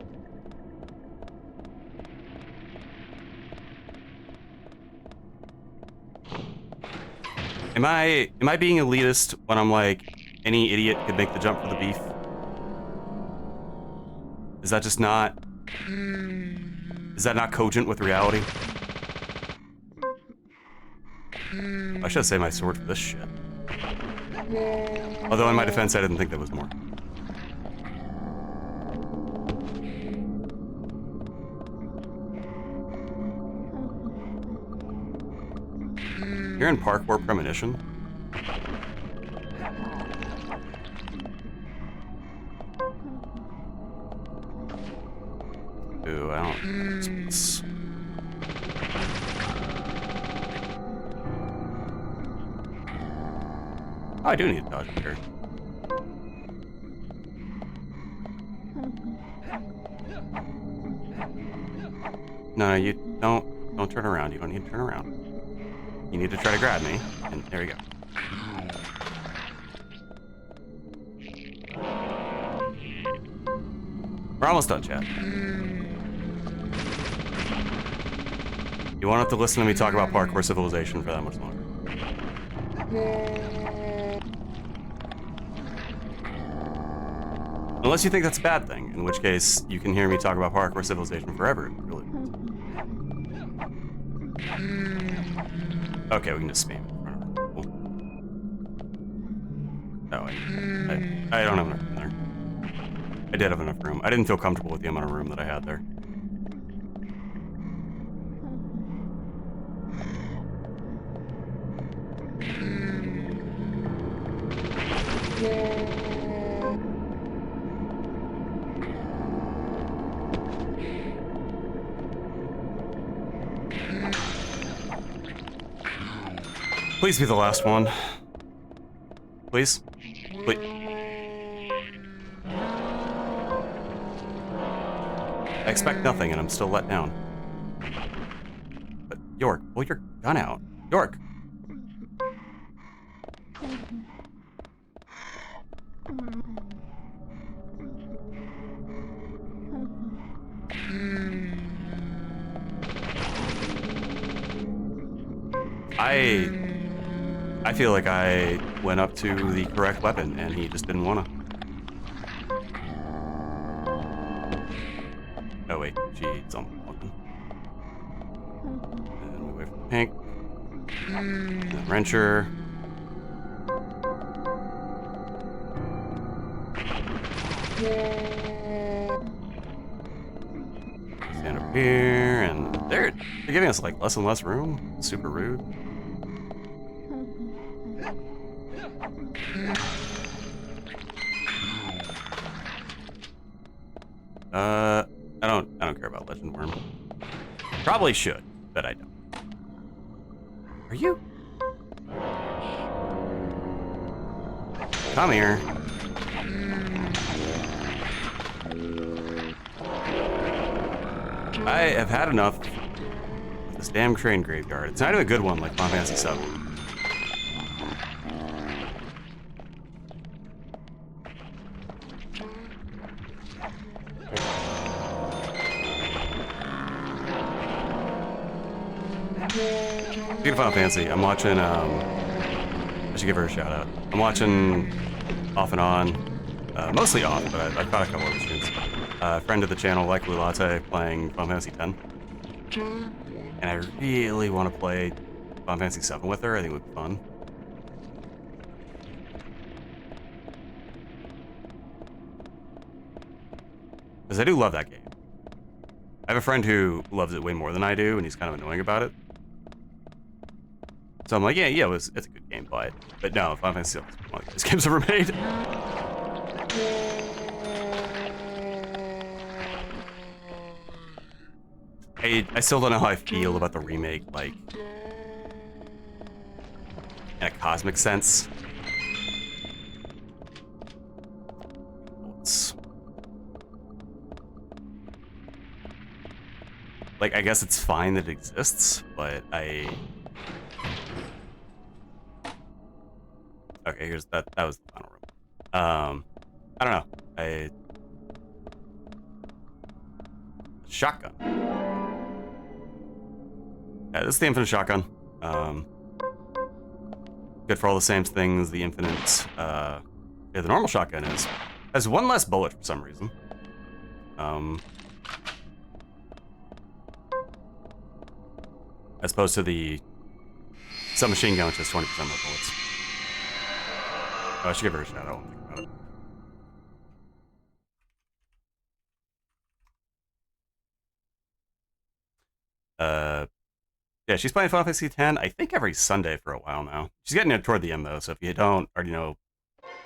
Am I being elitist when I'm like, any idiot could make the jump for the beef? Is that just not... Is that not cogent with reality? I should say my sword for this shit. Although in my defense, I didn't think there was more. You're in Parkour Premonition? Ooh, I don't... Space. Oh, I do need to dodge up here. No, you don't turn around. You don't need to turn around. You need to try to grab me, and there you go. We're almost done, chat. You won't have to listen to me talk about Parkour Civilization for that much longer. Unless you think that's a bad thing, in which case you can hear me talk about Parkour Civilization forever. Really. Okay, we can just spam it in front of her. Cool. Oh, I don't have enough room there. I did have enough room. I didn't feel comfortable with the amount of room that I had there. Please be the last one. Please? Please. I expect nothing and I'm still let down. But York, pull your gun out. York! I feel like I went up to the correct weapon and he just didn't wanna. Oh wait, she's on the weapon. And we wait for the pink. And then wrencher. Stand up here, and they're giving us like less and less room. Super rude. I don't care about Legend Worm. Probably should, but I don't. Are you? Come here. I have had enough of this damn Crane graveyard. It's not even a good one like Final Fantasy VII. Speaking of Final Fantasy, I'm watching, I should give her a shout out. I'm watching off and on, mostly off, but I've caught a couple of the streams. A friend of the channel, Likely Latte, playing Final Fantasy X. And I really want to play Final Fantasy VII with her. I think it would be fun. Because I do love that game. I have a friend who loves it way more than I do, and he's kind of annoying about it. So I'm like, yeah, it's a good game, play it. But no, Final Fantasy VII is one of the best games ever made. I still don't know how I feel about the remake, like, in a cosmic sense. Like, I guess it's fine that it exists, but okay, here's that was the final room. I don't know. Shotgun. Yeah, this is the Infinite Shotgun. Good for all the same things the Infinite, the normal shotgun is. Has one less bullet for some reason. As opposed to the submachine gun, which has 20% more bullets. Oh, I should give her a shout out. Think about it. Yeah, she's playing Final Fantasy X, I think every Sunday for a while now. She's getting it toward the end, though, so if you don't already know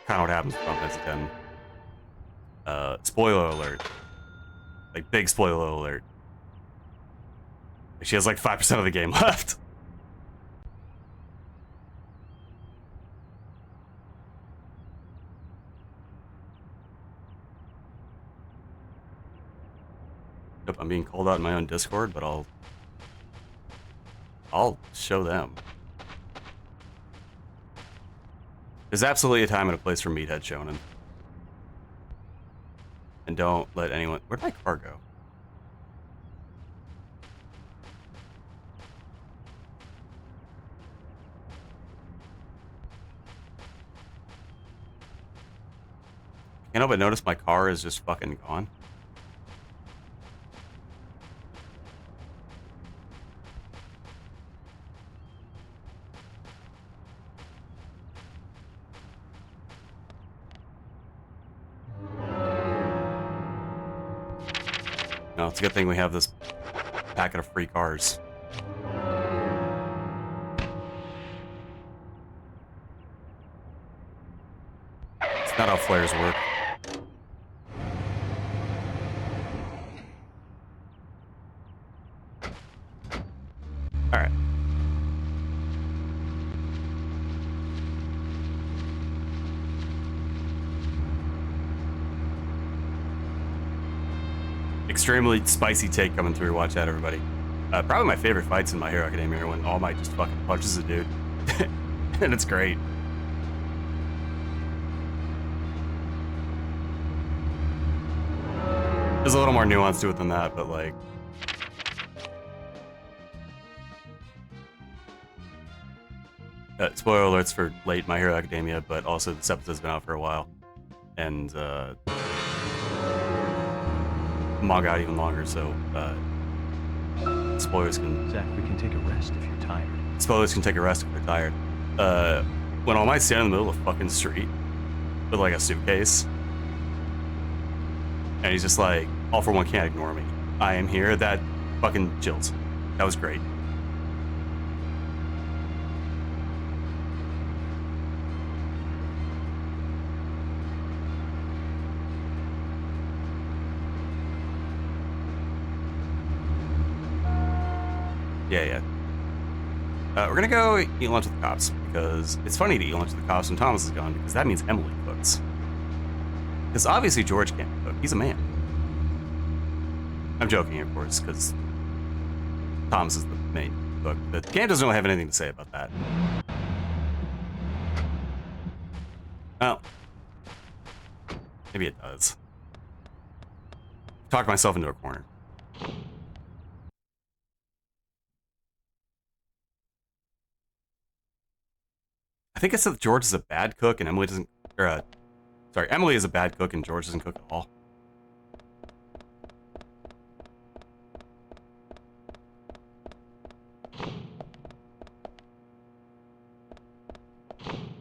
kind of what happens with Final Fantasy X, spoiler alert. Like, big spoiler alert. She has like 5% of the game left. Yep, I'm being called out in my own Discord, but I'll show them. There's absolutely a time and a place for Meathead Shonen. And don't let anyone... Where'd my car go? Can't help but notice my car is just fucking gone. No, it's a good thing we have this packet of free cars. It's not how flares work. Alright. Extremely spicy take coming through. Watch out, everybody. Probably my favorite fights in My Hero Academia are when All Might just fucking punches a dude. And it's great. There's a little more nuance to it than that, but like... spoiler alerts for late My Hero Academia, but also this episode's been out for a while. And, manga out even longer, so, spoilers can... Zach, we can take a rest if you're tired. Spoilers can take a rest if they're tired. When All Might stand in the middle of the fucking street with, like, a suitcase, and he's just like, all for one can't ignore me. I am here, that fucking chills. That was great. Yeah. We're gonna go eat lunch with the cops, because it's funny to eat lunch with the cops when Thomas is gone, because that means Emily cooks. Because obviously George can't cook, he's a man. I'm joking, of course, because Thomas is the main book. The game doesn't really have anything to say about that. Well, maybe it does. Talked myself into a corner. I think I said George is a bad cook and Emily doesn't, or sorry, Emily is a bad cook and George doesn't cook at all.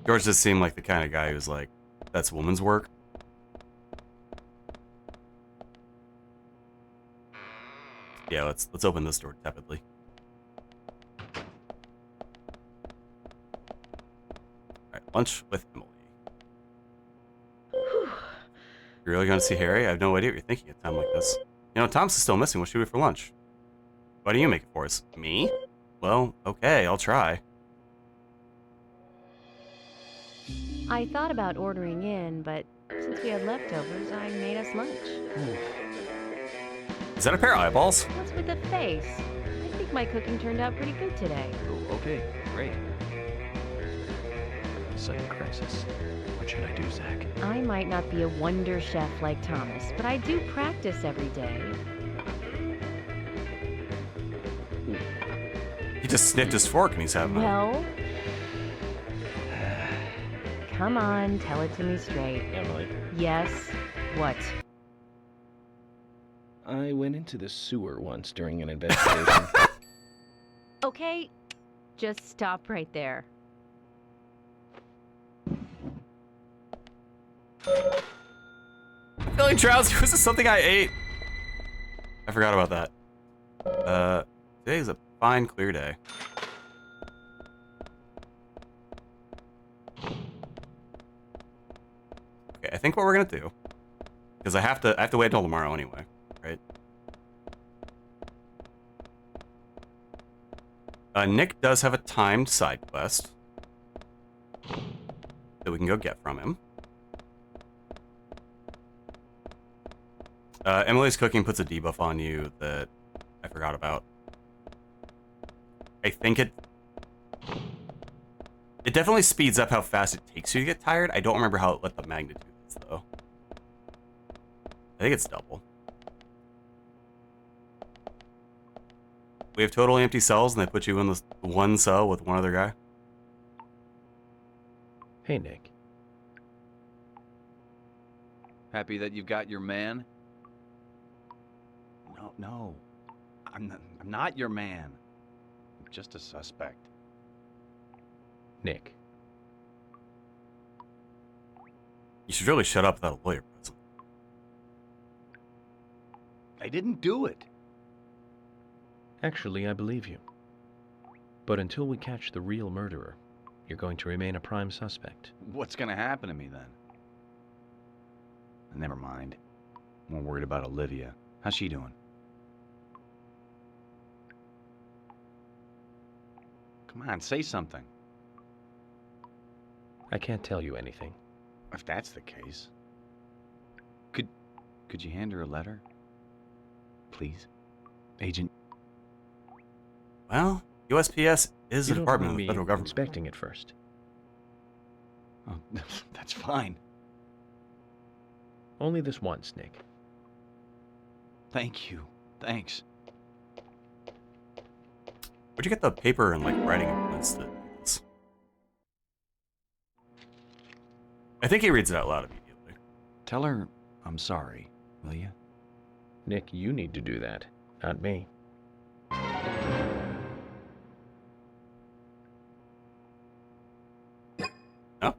George does seem like the kind of guy who's like, that's woman's work. Yeah, let's open this door tepidly. Alright, lunch with Emily. You're really gonna see Harry? I have no idea what you're thinking at a time like this. You know, Tom's is still missing. What should we do for lunch? Why do you make it for us? Me? Well, okay, I'll try. I thought about ordering in, but since we had leftovers, I made us lunch. Is that a pair of eyeballs? What's with the face? I think my cooking turned out pretty good today. Oh, okay, great. Sudden crisis. What should I do, Zach? I might not be a wonder chef like Thomas, but I do practice every day. He just sniffed his fork and he's having a... Well... Come on, tell it to me straight. Emily, Yes? What? I went into the sewer once during an investigation. Okay, just stop right there. I'm feeling drowsy. Was this something I ate? I forgot about that. Today's a fine, clear day. Okay, I think what we're gonna do, because I have to wait until tomorrow anyway, right? Nick does have a timed side quest that we can go get from him. Emily's cooking puts a debuff on you that I forgot about. I think it definitely speeds up how fast it takes you to get tired. I don't remember what the magnitude is, though. I think it's double. We have totally empty cells, and they put you in this one cell with one other guy. Hey, Nick. Happy that you've got your man? No. I'm not your man. I'm just a suspect. Nick. You should really shut up without a lawyer present. I didn't do it. Actually, I believe you. But until we catch the real murderer, you're going to remain a prime suspect. What's gonna happen to me then? Never mind. I'm more worried about Olivia. How's she doing? Come on, say something. I can't tell you anything. If that's the case. Could you hand her a letter? Please? Agent... Well, USPS is You a don't department of want the me federal government. inspecting it first. Oh, that's fine. Only this once, Nick. Thank you. Thanks. Where'd you get the paper and, like, writing implements that do this? I think he reads it out loud immediately. Tell her I'm sorry, will you? Nick, you need to do that, not me. No?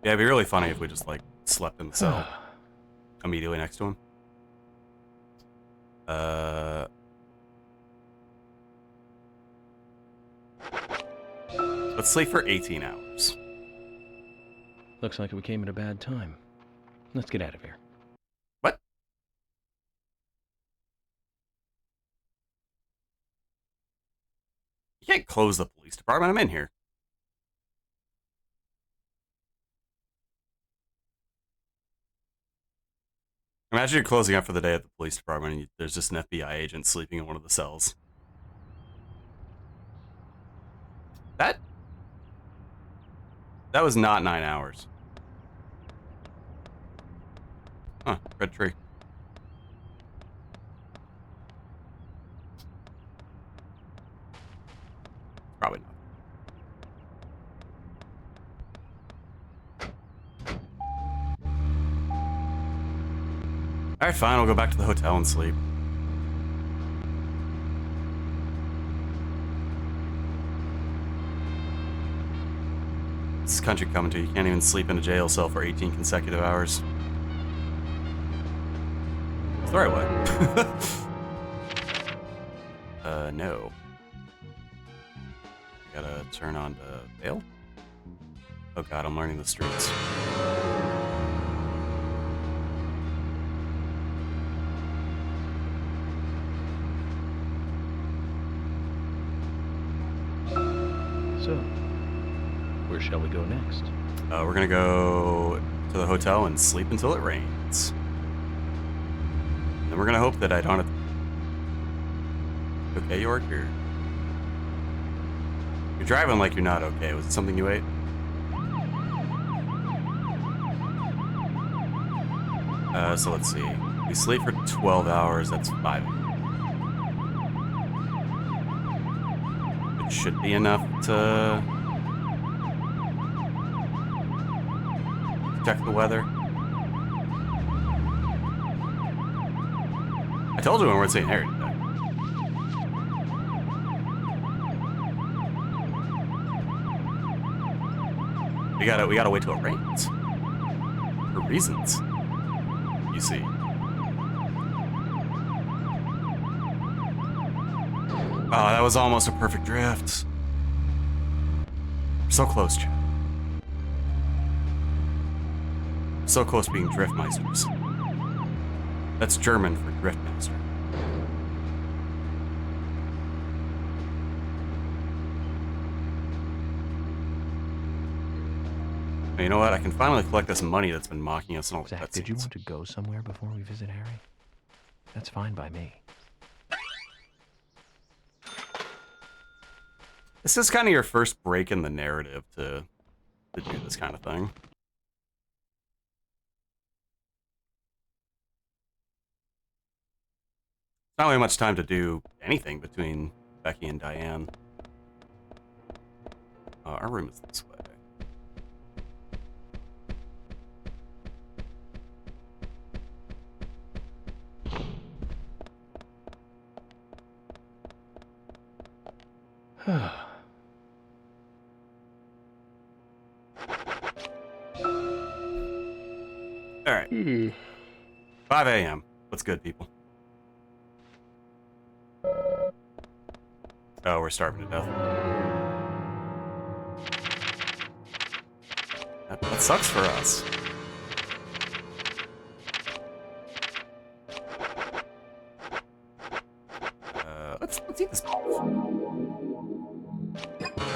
Yeah, it'd be really funny if we just, like, slept in the cell immediately next to him. Let's sleep for 18 hours. Looks like we came at a bad time. Let's get out of here. What? You can't close the police department. I'm in here. Imagine you're closing up for the day at the police department and there's just an FBI agent sleeping in one of the cells. That was not 9 hours. Huh, red tree. Probably not. Alright, fine, we'll go back to the hotel and sleep. This country coming to you can't even sleep in a jail cell for 18 consecutive hours. It's the right way. No. Gotta turn on the veil? Oh god, I'm learning the streets. So, where shall we go next? We're gonna go to the hotel and sleep until it rains. And we're gonna hope that I don't have to... Okay, York, you're driving like you're not okay. Was it something you ate? So let's see. We sleep for 12 hours, that's 5. It should be enough to check the weather. I told you we weren't St. Harry today. We gotta wait till it rains. For reasons. You see. Oh, that was almost a perfect drift. So close, Chad. So close to being Driftmeisters. That's German for Driftmaster. You know what? I can finally collect this money that's been mocking us in all the Zach, did you want to go somewhere before we visit Harry? That's fine by me. This is kind of your first break in the narrative to do this kind of thing. Not really much time to do anything between Becky and Diane. Our room is this way. Alright. 5 a.m. What's good, people? Oh, we're starving to death. That sucks for us. Let's eat this.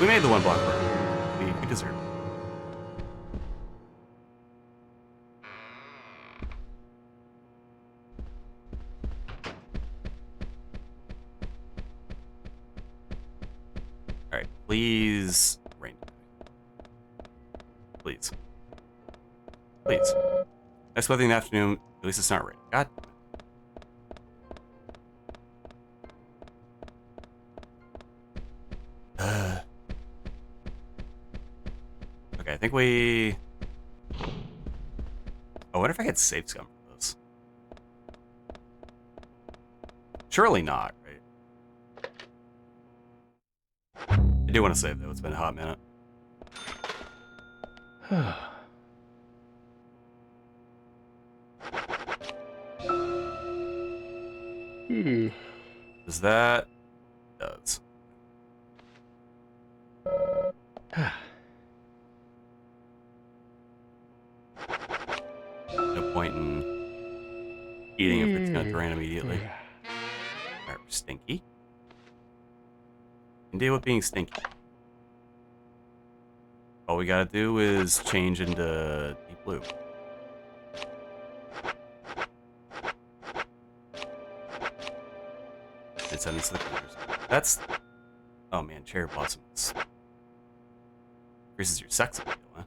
We made the 1 block burger. We deserve it. Alright, please rain. Please. Please. Nice weather in the afternoon. At least it's not raining. God. Okay, I think we... Oh, what if I had safe scum for this? Surely not, right? I do want to save, though. It's been a hot minute. Does that... Does. No point in eating if it's gonna drain immediately. Alright, we're stinky. Can deal with being stinky. All we gotta do is change into deep blue. It sent us to the corners. That's... Oh man, cherry blossoms. Increases your sex appeal, huh?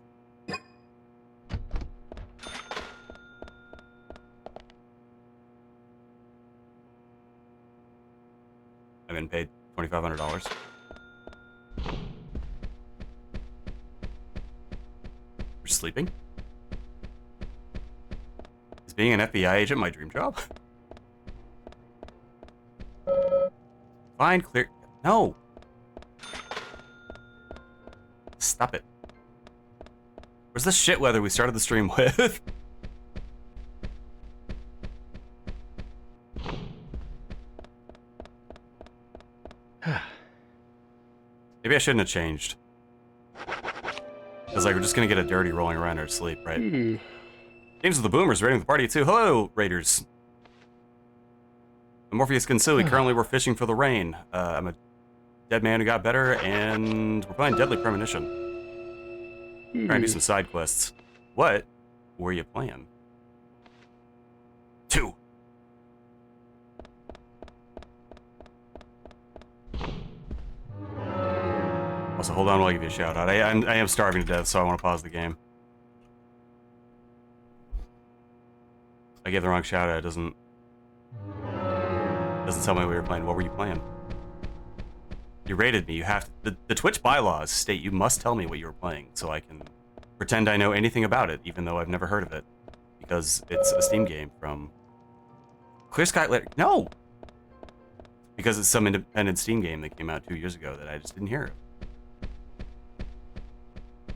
I've been paid $2,500. For sleeping? Is being an FBI agent my dream job? Fine, clear. No! Stop it. Where's the shit weather we started the stream with? Maybe I shouldn't have changed. Because, like, we're just gonna get a dirty rolling around our sleep, right? James of the Boomers raiding the party, too. Hello, Raiders. Morpheus Consili, currently we're fishing for the rain. I'm a dead man who got better, and we're playing Deadly Premonition. Trying to do some side quests. What were you playing? 2. Also, hold on while I give you a shout out. I am starving to death, so I want to pause the game. I gave the wrong shout out. It doesn't tell me what you're playing. What were you playing? You rated me. You have to. The Twitch bylaws state you must tell me what you were playing, so I can pretend I know anything about it, even though I've never heard of it, because it's a Steam game from Clear Sky. No, because it's some independent Steam game that came out 2 years ago that I just didn't hear of.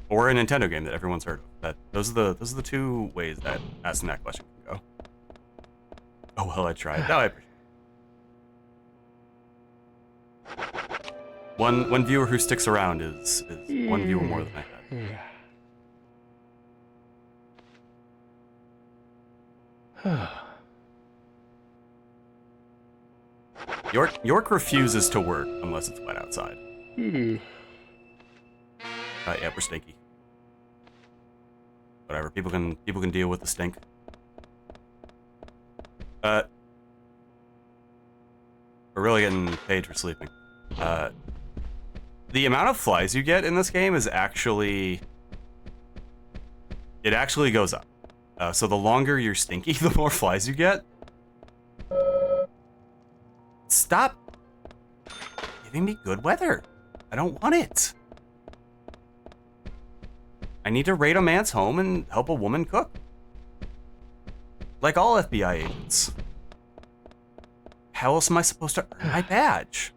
Or a Nintendo game that everyone's heard of. Those are the 2 ways that asking that question can go. Oh well, I tried. No, I appreciate it. One viewer who sticks around is one viewer more than I had. York refuses to work unless it's wet outside. Yeah, we're stinky. Whatever. People can deal with the stink. We're really getting paid for sleeping. The amount of flies you get in this game is actually... It actually goes up. So the longer you're stinky, the more flies you get. Stop giving me good weather. I don't want it. I need to raid a man's home and help a woman cook. Like all FBI agents. How else am I supposed to earn my badge?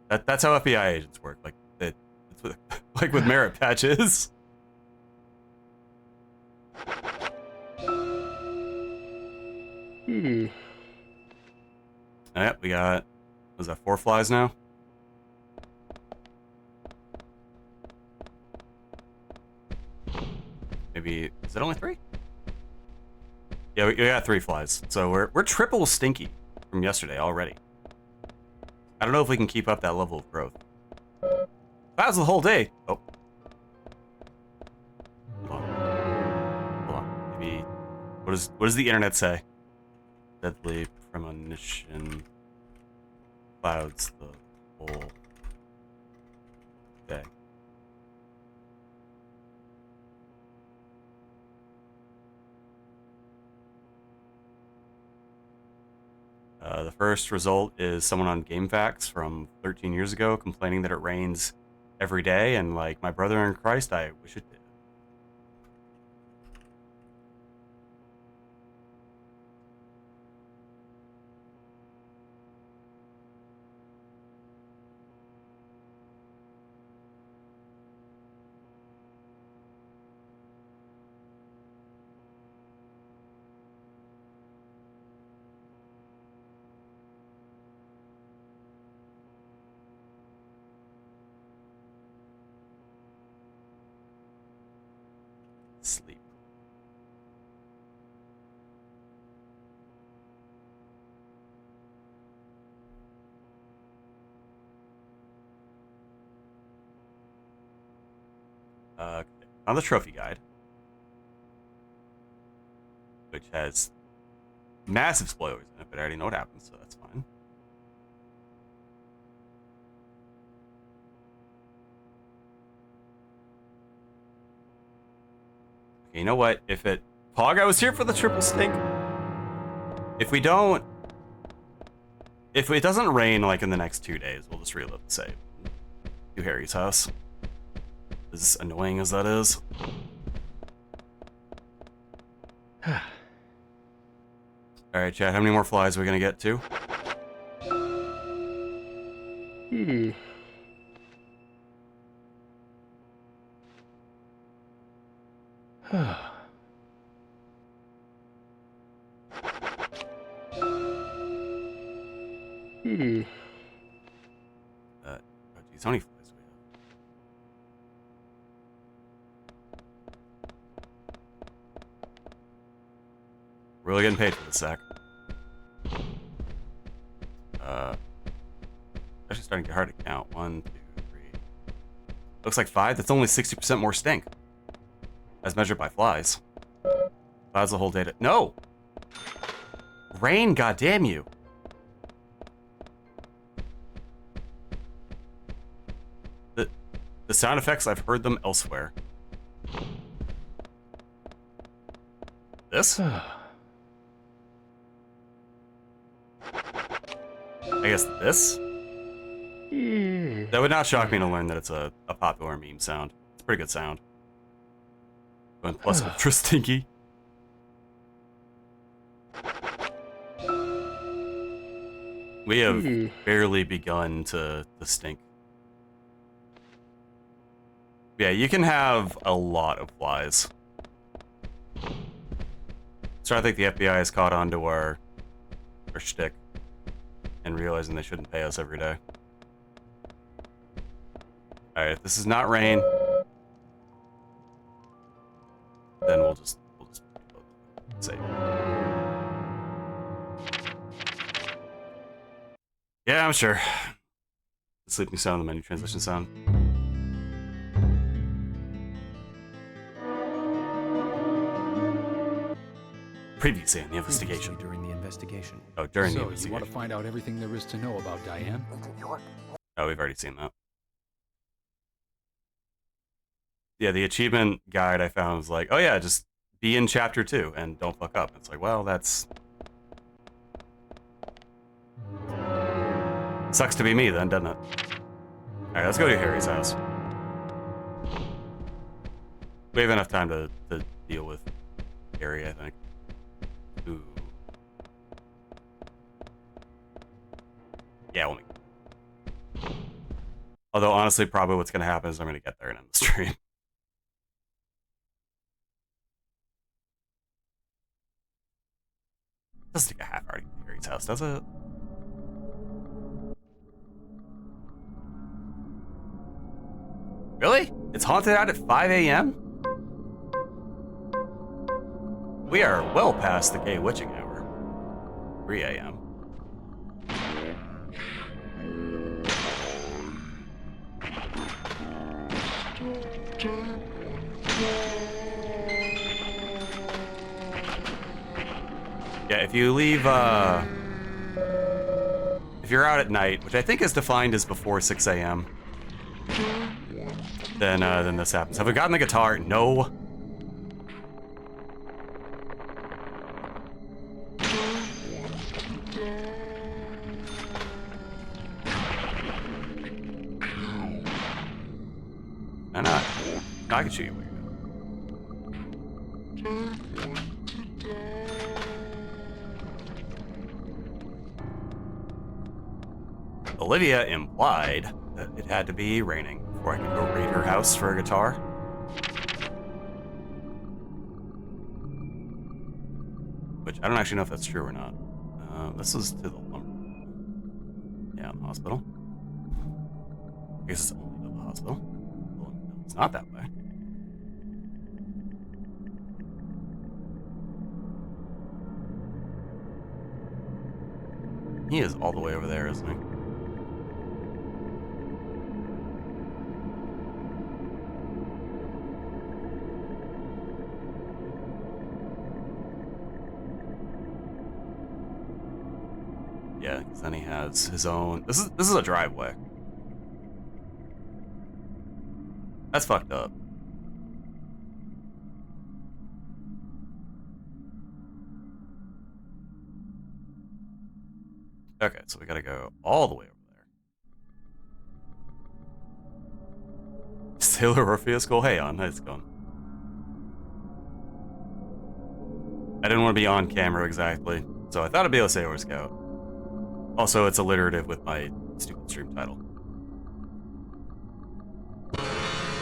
That's how FBI agents work. Like with merit patches. Alright, we got, was that 4 flies now? Maybe, is it only 3? Yeah, we got 3 flies. So we're triple stinky from yesterday already. I don't know if we can keep up that level of growth. That was the whole day. Oh. Hold on. Maybe, what does the internet say? Deadly Premonition clouds the whole day. The first result is someone on GameFAQs from 13 years ago complaining that it rains every day, and like, my brother in Christ, I wish it did. Sleep. on the trophy guide, which has massive spoilers in it, but I already know what happens, so that's fine. Okay, you know what? Pog, I was here for the triple stink. If it doesn't rain like in the next 2 days, we'll just relive the save to Harry's house. As annoying as that is. Alright, chat, how many more flies are we gonna get to? Oh geez, how many flies do we have? Really getting paid for this sack. Actually starting to get hard to count. 1, 2, 3. Looks like 5. That's only 60% more stink. As measured by flies. Clouds the whole data. No! Rain, goddamn you! The sound effects, I've heard them elsewhere. This? I guess this? That would not shock me to learn that it's a popular meme sound. It's a pretty good sound. And plus ultra stinky. We have barely begun to stink. Yeah, you can have a lot of flies. So I think the FBI has caught on to our shtick and realizing they shouldn't pay us every day. Alright, if this is not rain, then we'll just save. Yeah, I'm sure. The sleeping sound, the menu transition sound. Previously in the investigation. During the investigation. Oh, during the So, investigation. you want to find out everything there is to know about Diane? Oh, we've already seen that. Yeah, the achievement guide I found was like, oh yeah, just be in chapter 2 and don't fuck up. It's like, well, that's... Sucks to be me then, doesn't it? Alright, let's go to Harry's house. We have enough time to deal with Harry, I think. Ooh. Yeah, we'll make it. Although, honestly, probably what's going to happen is I'm going to get there and end the stream. Doesn't take a half hour to get to Harry's house, does it? Really? It's haunted out at 5 a.m.? We are well past the gay witching hour. 3 a.m. Yeah, if you leave, if you're out at night, which I think is defined as before 6 a.m., then this happens. Have we gotten the guitar? No. Why not? I can show you where you go. Olivia implied that it had to be raining before I could go raid her house for a guitar. Which I don't actually know if that's true or not. This is to the lumber. Yeah, the hospital. I guess it's only to the hospital. Well, no, it's not that way. He is all the way over there, isn't he? Then he has his own. This is a driveway. That's fucked up. Okay, so we gotta go all the way over there. Sailor Orpheus, cool. Hey, on, how's it going? I didn't want to be on camera exactly, so I thought I'd be a Sailor Scout. Also, it's alliterative with my stupid stream title.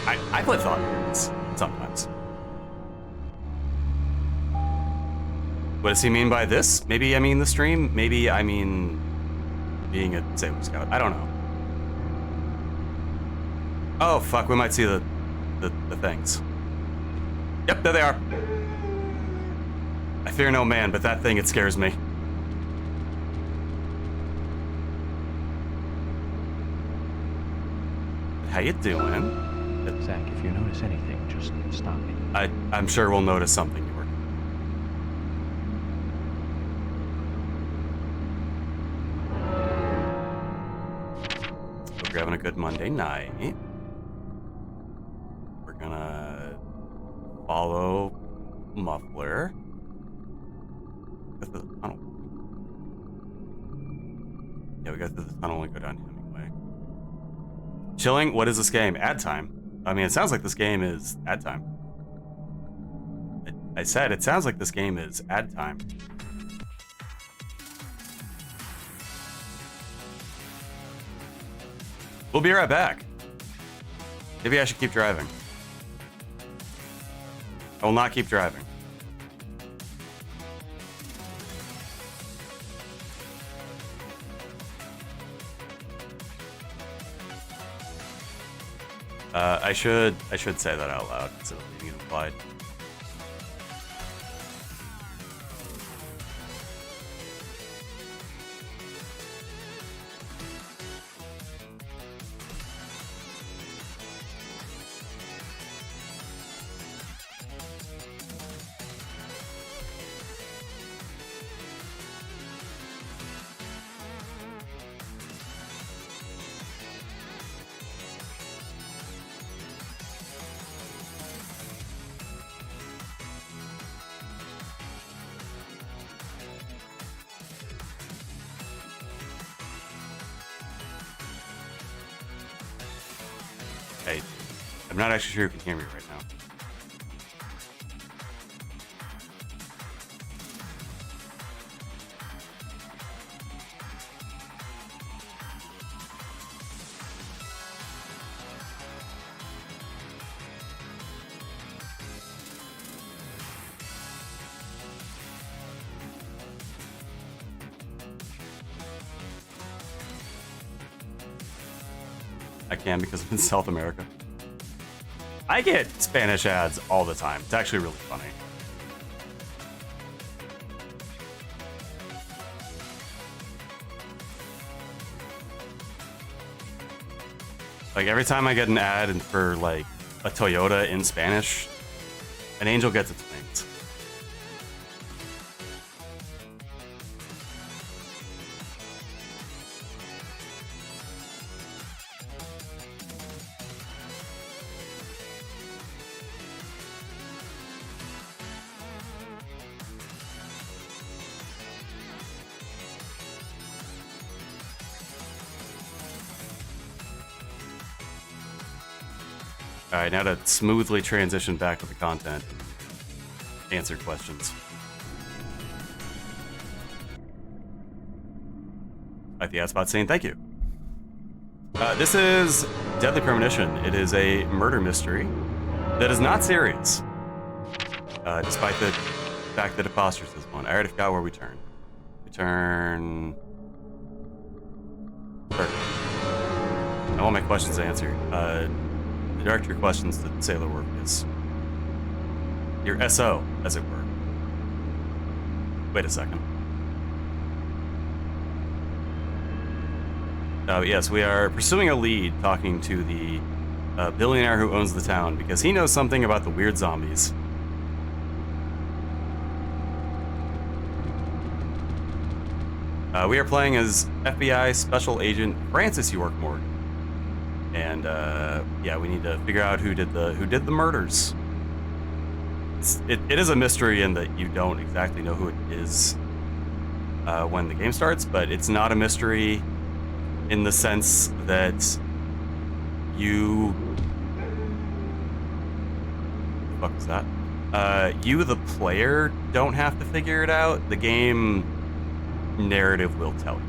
I play Thought Pirates sometimes. What does he mean by this? Maybe I mean the stream. Maybe I mean being a Sailor Scout. I don't know. Oh fuck, we might see the things. Yep, there they are. I fear no man, but that thing, it scares me. How you doing? Zach, if you notice anything, just stop me. I'm sure we'll notice something, York. Hope you're having a good Monday night. We're gonna follow Muffler. Go through the tunnel. Yeah, we go through the tunnel and go down to Hemingway. Chilling? What is this game? Ad time. I mean, it sounds like this game is ad time. I said it sounds like this game is ad time. We'll be right back. Maybe I should keep driving. I will not keep driving. I should say that out loud instead of leaving it implied. I'm not actually sure you can hear me right now. I can because I'm in South America. I get Spanish ads all the time. It's actually really funny. Like every time I get an ad for like a Toyota in Spanish, an angel gets its wings. Alright, now to smoothly transition back to the content. Answer questions. Like the ad spot saying thank you. This is Deadly Premonition. It is a murder mystery that is not serious. Despite the fact that it postures as one. I already forgot where we turn. We turn... Perfect. I want my questions answered. Direct your questions to Sailor Orpheus. Your SO, as it were. Wait a second. Yes, we are pursuing a lead talking to the billionaire who owns the town because he knows something about the weird zombies. We are playing as FBI Special Agent Francis York Morgan, and yeah, we need to figure out who did the murders. It is a mystery in that you don't exactly know who it is when the game starts, but it's not a mystery in the sense that you. What the fuck is that? You, the player, don't have to figure it out. The game narrative will tell you.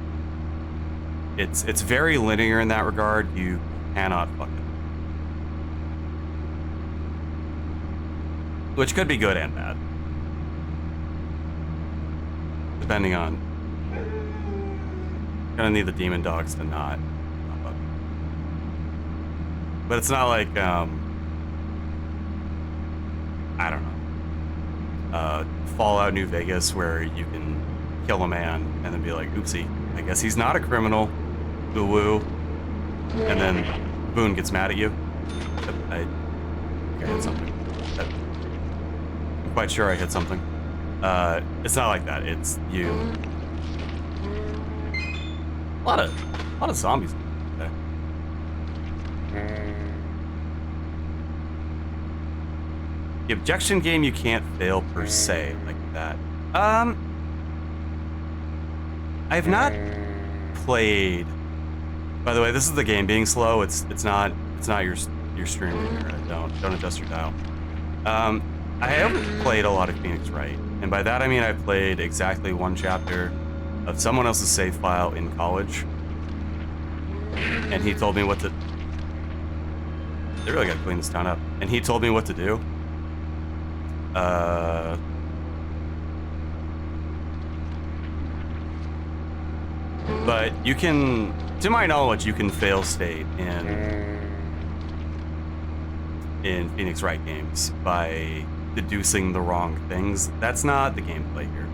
It's very linear in that regard. You cannot fuck it. Which could be good and bad, depending on. Gonna need the demon dogs to not pop up. But it's not like I don't know. Fallout New Vegas, where you can kill a man and then be like, oopsie, I guess he's not a criminal. Woo-woo. And then Boone gets mad at you. I hit something. I'm quite sure I hit something. It's not like that. It's you. A lot of zombies today. The objection game you can't fail per se like that. I've not played. By the way, this is the game being slow. It's not your stream reader. Don't adjust your dial. I haven't played a lot of Phoenix Wright, and by that I mean I played exactly one chapter of someone else's save file in college, and he told me what to. They really gotta clean this town up. And he told me what to do. But you can, to my knowledge, you can fail state in Phoenix Wright games by deducing the wrong things. That's not the gameplay here.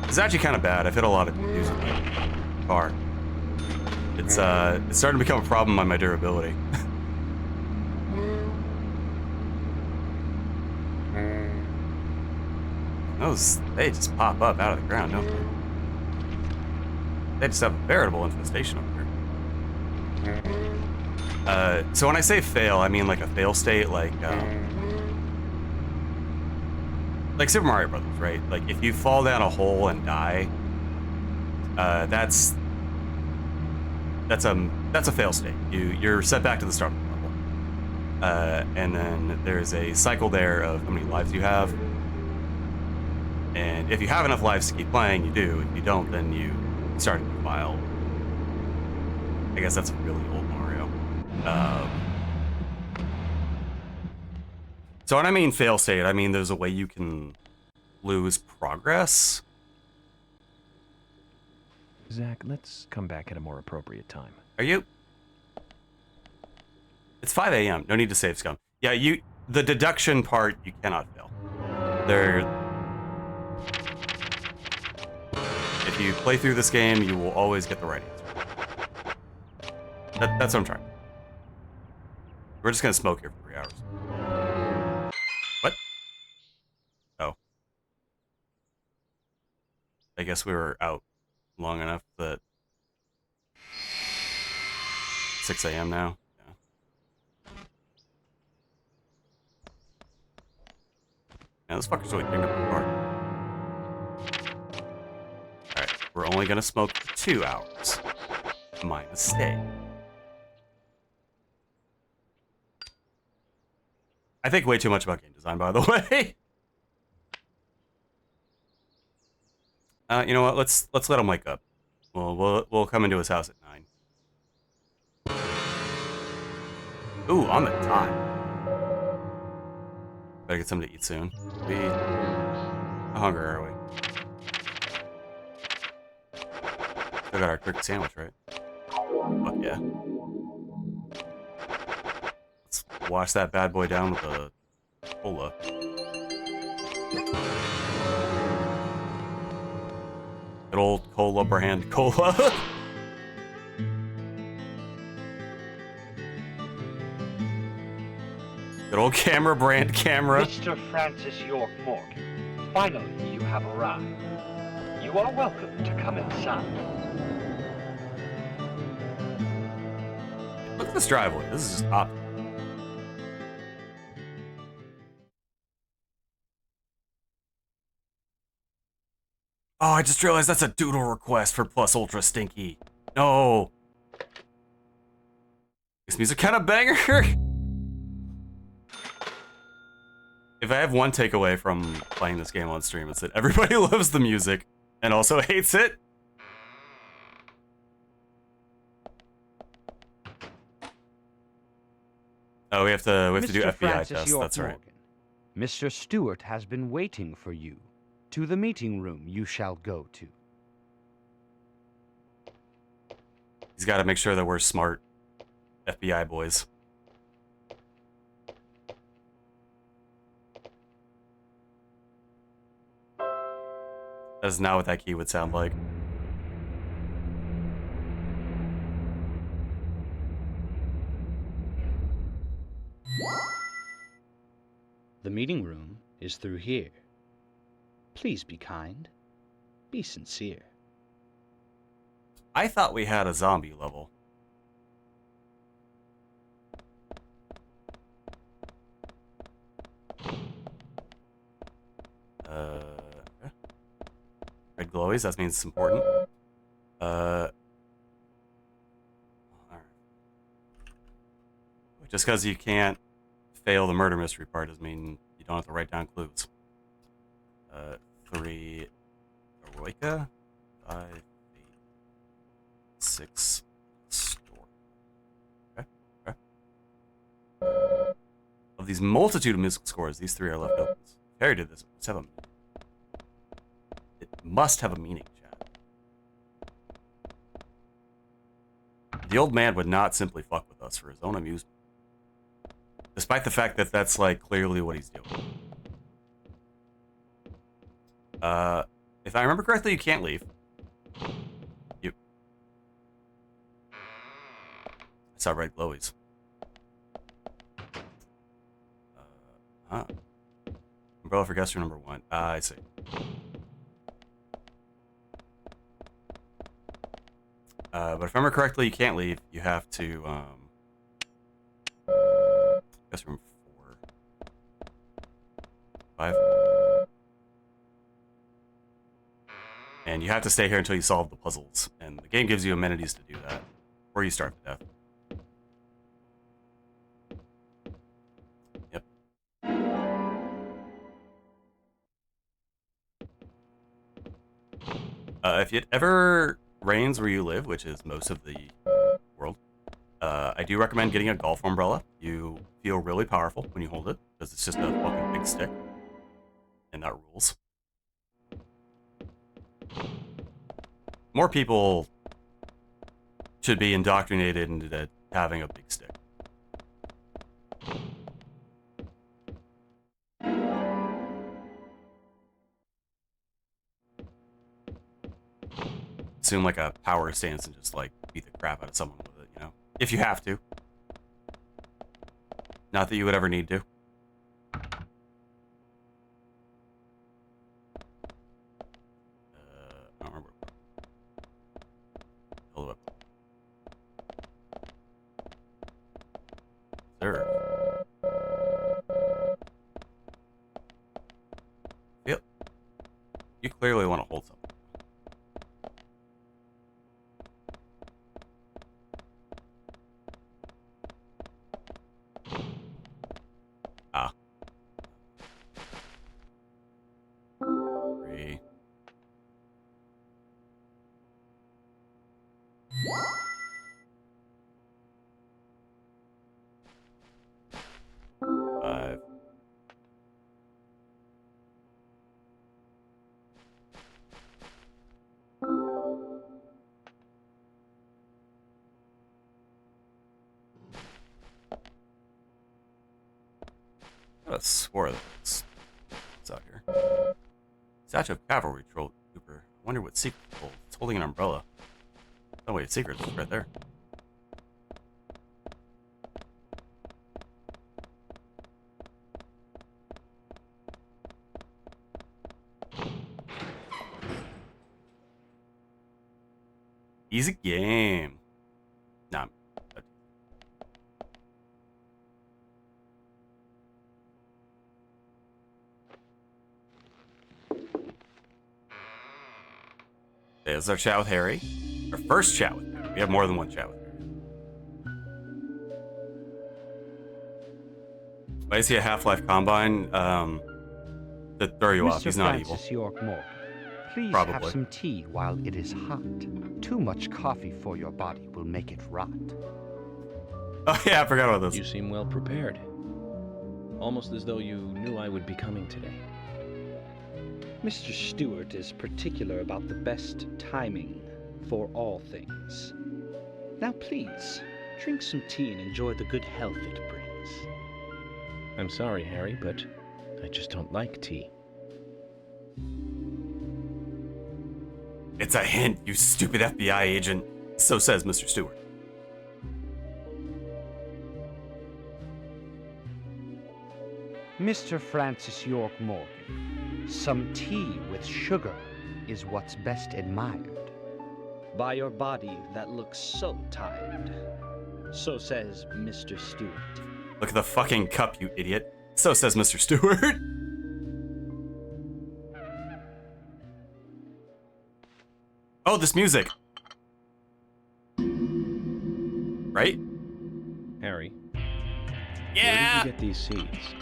It's actually kind of bad. I've hit a lot of dudes with my car. It's starting to become a problem on my durability. Those, they just pop up out of the ground, don't they? They just have a veritable infestation up here. So when I say fail, I mean like a fail state, like Super Mario Brothers, right? Like if you fall down a hole and die, that's a fail state. You're set back to the start of the level, and then there's a cycle there of how many lives you have. And if you have enough lives to keep playing, you do. If you don't, then you start a new file. I guess that's a really old Mario. So when I mean fail state, I mean there's a way you can lose progress. Zach, let's come back at a more appropriate time. Are you? It's 5 a.m. No need to save, scum. Yeah, the deduction part, you cannot fail. If you play through this game, you will always get the right answer. That's what I'm trying. We're just gonna smoke here for 3 hours. What? Oh. I guess we were out long enough that 6 a.m. now. Yeah. Now this fucker's really cleaned up the car. Alright, we're only gonna smoke for 2 hours. My mistake. I think way too much about game design, by the way. You know what? Let's let him wake up. We'll come into his house at 9. Ooh, on the time. Better get something to eat soon. How hungry are we? Still got our turkey sandwich, right? Fuck yeah. Let's wash that bad boy down with a cola. Good old cola brand cola. Good old camera brand camera. Mr. Francis York Morgan, finally you have arrived. You are welcome to come inside. Look at this driveway. This is just up. Oh, I just realized that's a doodle request for Plus Ultra Stinky. No. This music kind of banger. If I have one takeaway from playing this game on stream, it's that everybody loves the music and also hates it. Oh, we have to do FBI Francis tests. York That's right. Morgan, Mr. Stewart has been waiting for you. To the meeting room you shall go to. He's got to make sure that we're smart FBI boys. That is not what that key would sound like. The meeting room is through here. Please be kind. Be sincere. I thought we had a zombie level. Red glowies, that means it's important. Alright. Just because you can't fail the murder mystery part doesn't mean you don't have to write down clues. 3 Eroica, 5, 8, 6 store. Okay. Of these multitude of musical scores, these 3 are left open. Harry did this. It must have a meaning, chat. The old man would not simply fuck with us for his own amusement. Despite the fact that that's, like, clearly what he's doing. If I remember correctly, you can't leave. I saw red glowies. Umbrella for guest room number 1. I see. But if I remember correctly, you can't leave. You have to, guest room 4. 5. And you have to stay here until you solve the puzzles. And the game gives you amenities to do that. Or you starve to death. Yep. If it ever rains where you live, which is most of the world, I do recommend getting a golf umbrella. You feel really powerful when you hold it, because it's just a fucking big stick. And that rules. More people should be indoctrinated into having a big stick. Assume like a power stance and just like beat the crap out of someone with it, you know? If you have to. Not that you would ever need to. I don't remember. Hold up. There. Yep. You clearly want to hold something. Ah. 3. I swore that it's out here. Statue of Cavalry Troll Cooper. I wonder what secret it holds. It's holding an umbrella. Oh wait, secret is right there. Easy game. Nah. There's our chat with Harry. Our first chat with Harry. We have more than one chat with Harry. Why is he a Half-Life Combine? To throw you off. He's not evil. Mr. Francis York Morgan, please Probably. have some tea while it is hot. Too much coffee for your body will make it rot. Oh yeah, I forgot about this. You seem well prepared. Almost as though you knew I would be coming today. Mr. Stewart is particular about the best timing for all things. Now please, drink some tea and enjoy the good health it brings. I'm sorry, Harry, but I just don't like tea. It's a hint, you stupid FBI agent. So says Mr. Stewart. Mr. Francis York Morgan, some tea with sugar is what's best admired by your body that looks so tired. So says Mr. Stewart. Look at the fucking cup, you idiot. So says Mr. Stewart. Oh, this music. Right? Harry. Yeah. Where did you get these seeds?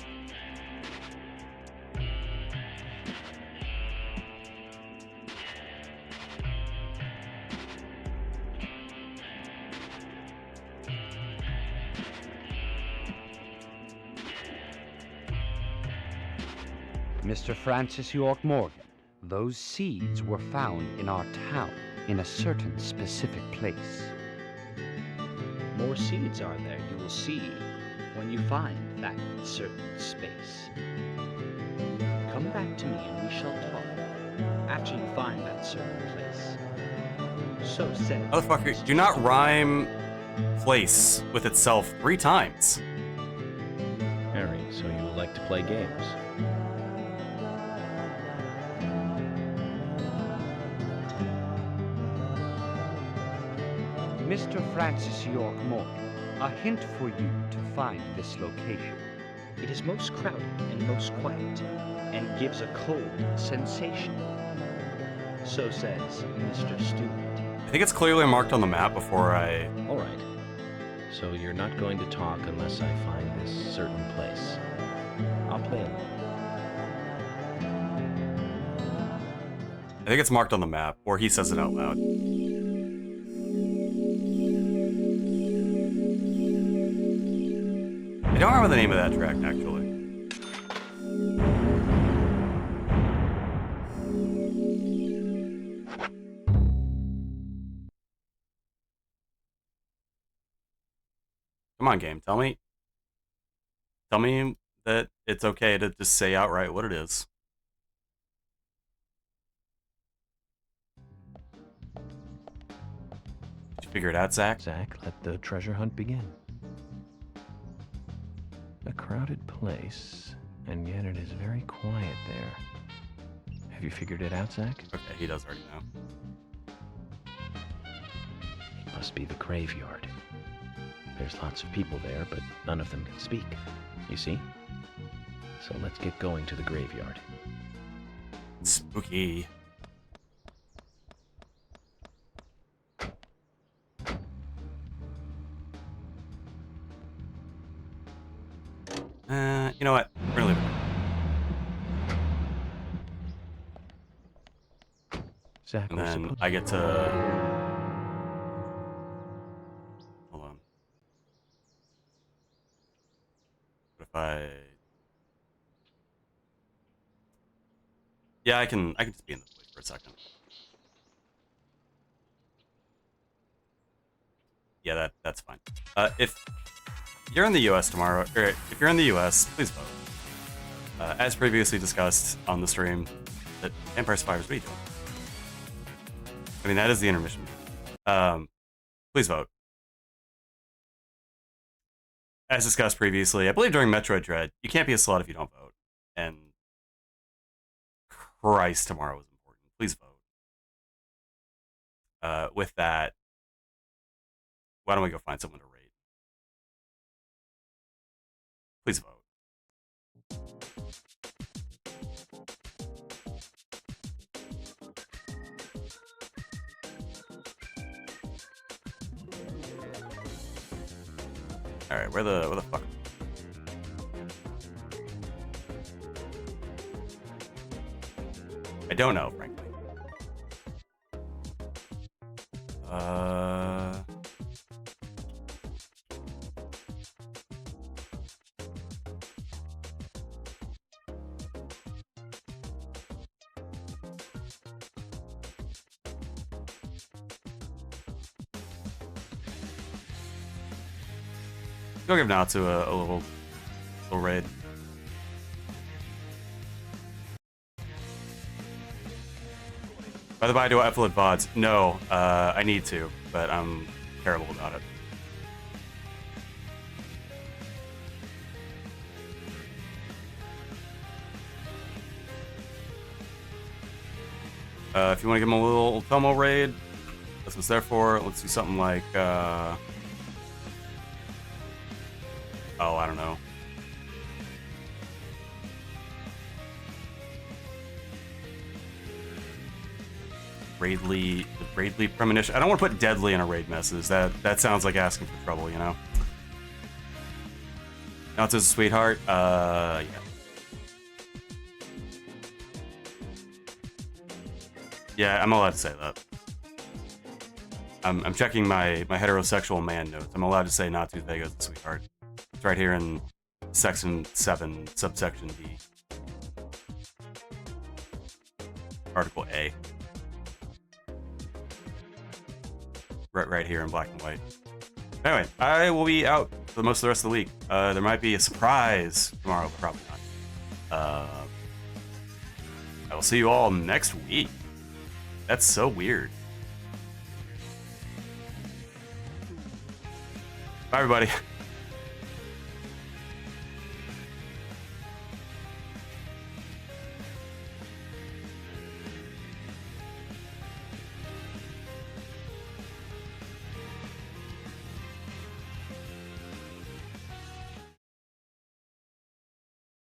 Mr. Francis York Morgan, those seeds were found in our town in a certain specific place. More seeds are there, you will see, when you find that certain space. Come back to me and we shall talk after you find that certain place. So said. Motherfucker, do not rhyme place with itself 3 times. Harry, so you like to play games? Mr. Francis York Morgan, a hint for you to find this location. It is most crowded and most quiet, and gives a cold sensation. So says Mr. Stewart. I think it's clearly marked on the map before I... Alright. So you're not going to talk unless I find this certain place. I'll play along. I think it's marked on the map, or he says it out loud. I don't remember the name of that track, actually. Come on, game. Tell me that it's okay to just say outright what it is. Did you figure it out, Zach? Zach, let the treasure hunt begin. A crowded place, and yet it is very quiet there. Have you figured it out, Zach? Okay, he does already know. It must be the graveyard. There's lots of people there, but none of them can speak. You see? So let's get going to the graveyard. Spooky. You know what? We're gonna leave it. Zach, and then I get to... Hold on. What if I... Yeah, I can just be in the place for a second. Yeah, that's fine. If you're in the U.S. tomorrow, or if you're in the U.S., please vote. As previously discussed on the stream, that Empire Survivors, what are you doing? I mean, that is the intermission. Please vote. As discussed previously, I believe during Metroid Dread, you can't be a slut if you don't vote. And Christ, tomorrow is important. Please vote. with that, why don't we go find someone to rate? Please vote. All right, where the fuck? I don't know, frankly. Go give Natsu a little raid. By the by, do I upload VODs? No, I need to, but I'm terrible about it. If you want to give him a little Tomo raid, that's what it's there for. Let's do something like, oh, I don't know. Raidly Premonition. I don't want to put Deadly in a raid message. That sounds like asking for trouble, you know? Natsu's a sweetheart. Yeah. Yeah, I'm allowed to say that. I'm checking my heterosexual man notes. I'm allowed to say Natsu Vega's a sweetheart. It's right here in Section 7, subsection D. Article A. Right here in black and white. Anyway, I will be out for most of the rest of the week. There might be a surprise tomorrow, but probably not. I will see you all next week. That's so weird. Bye, everybody.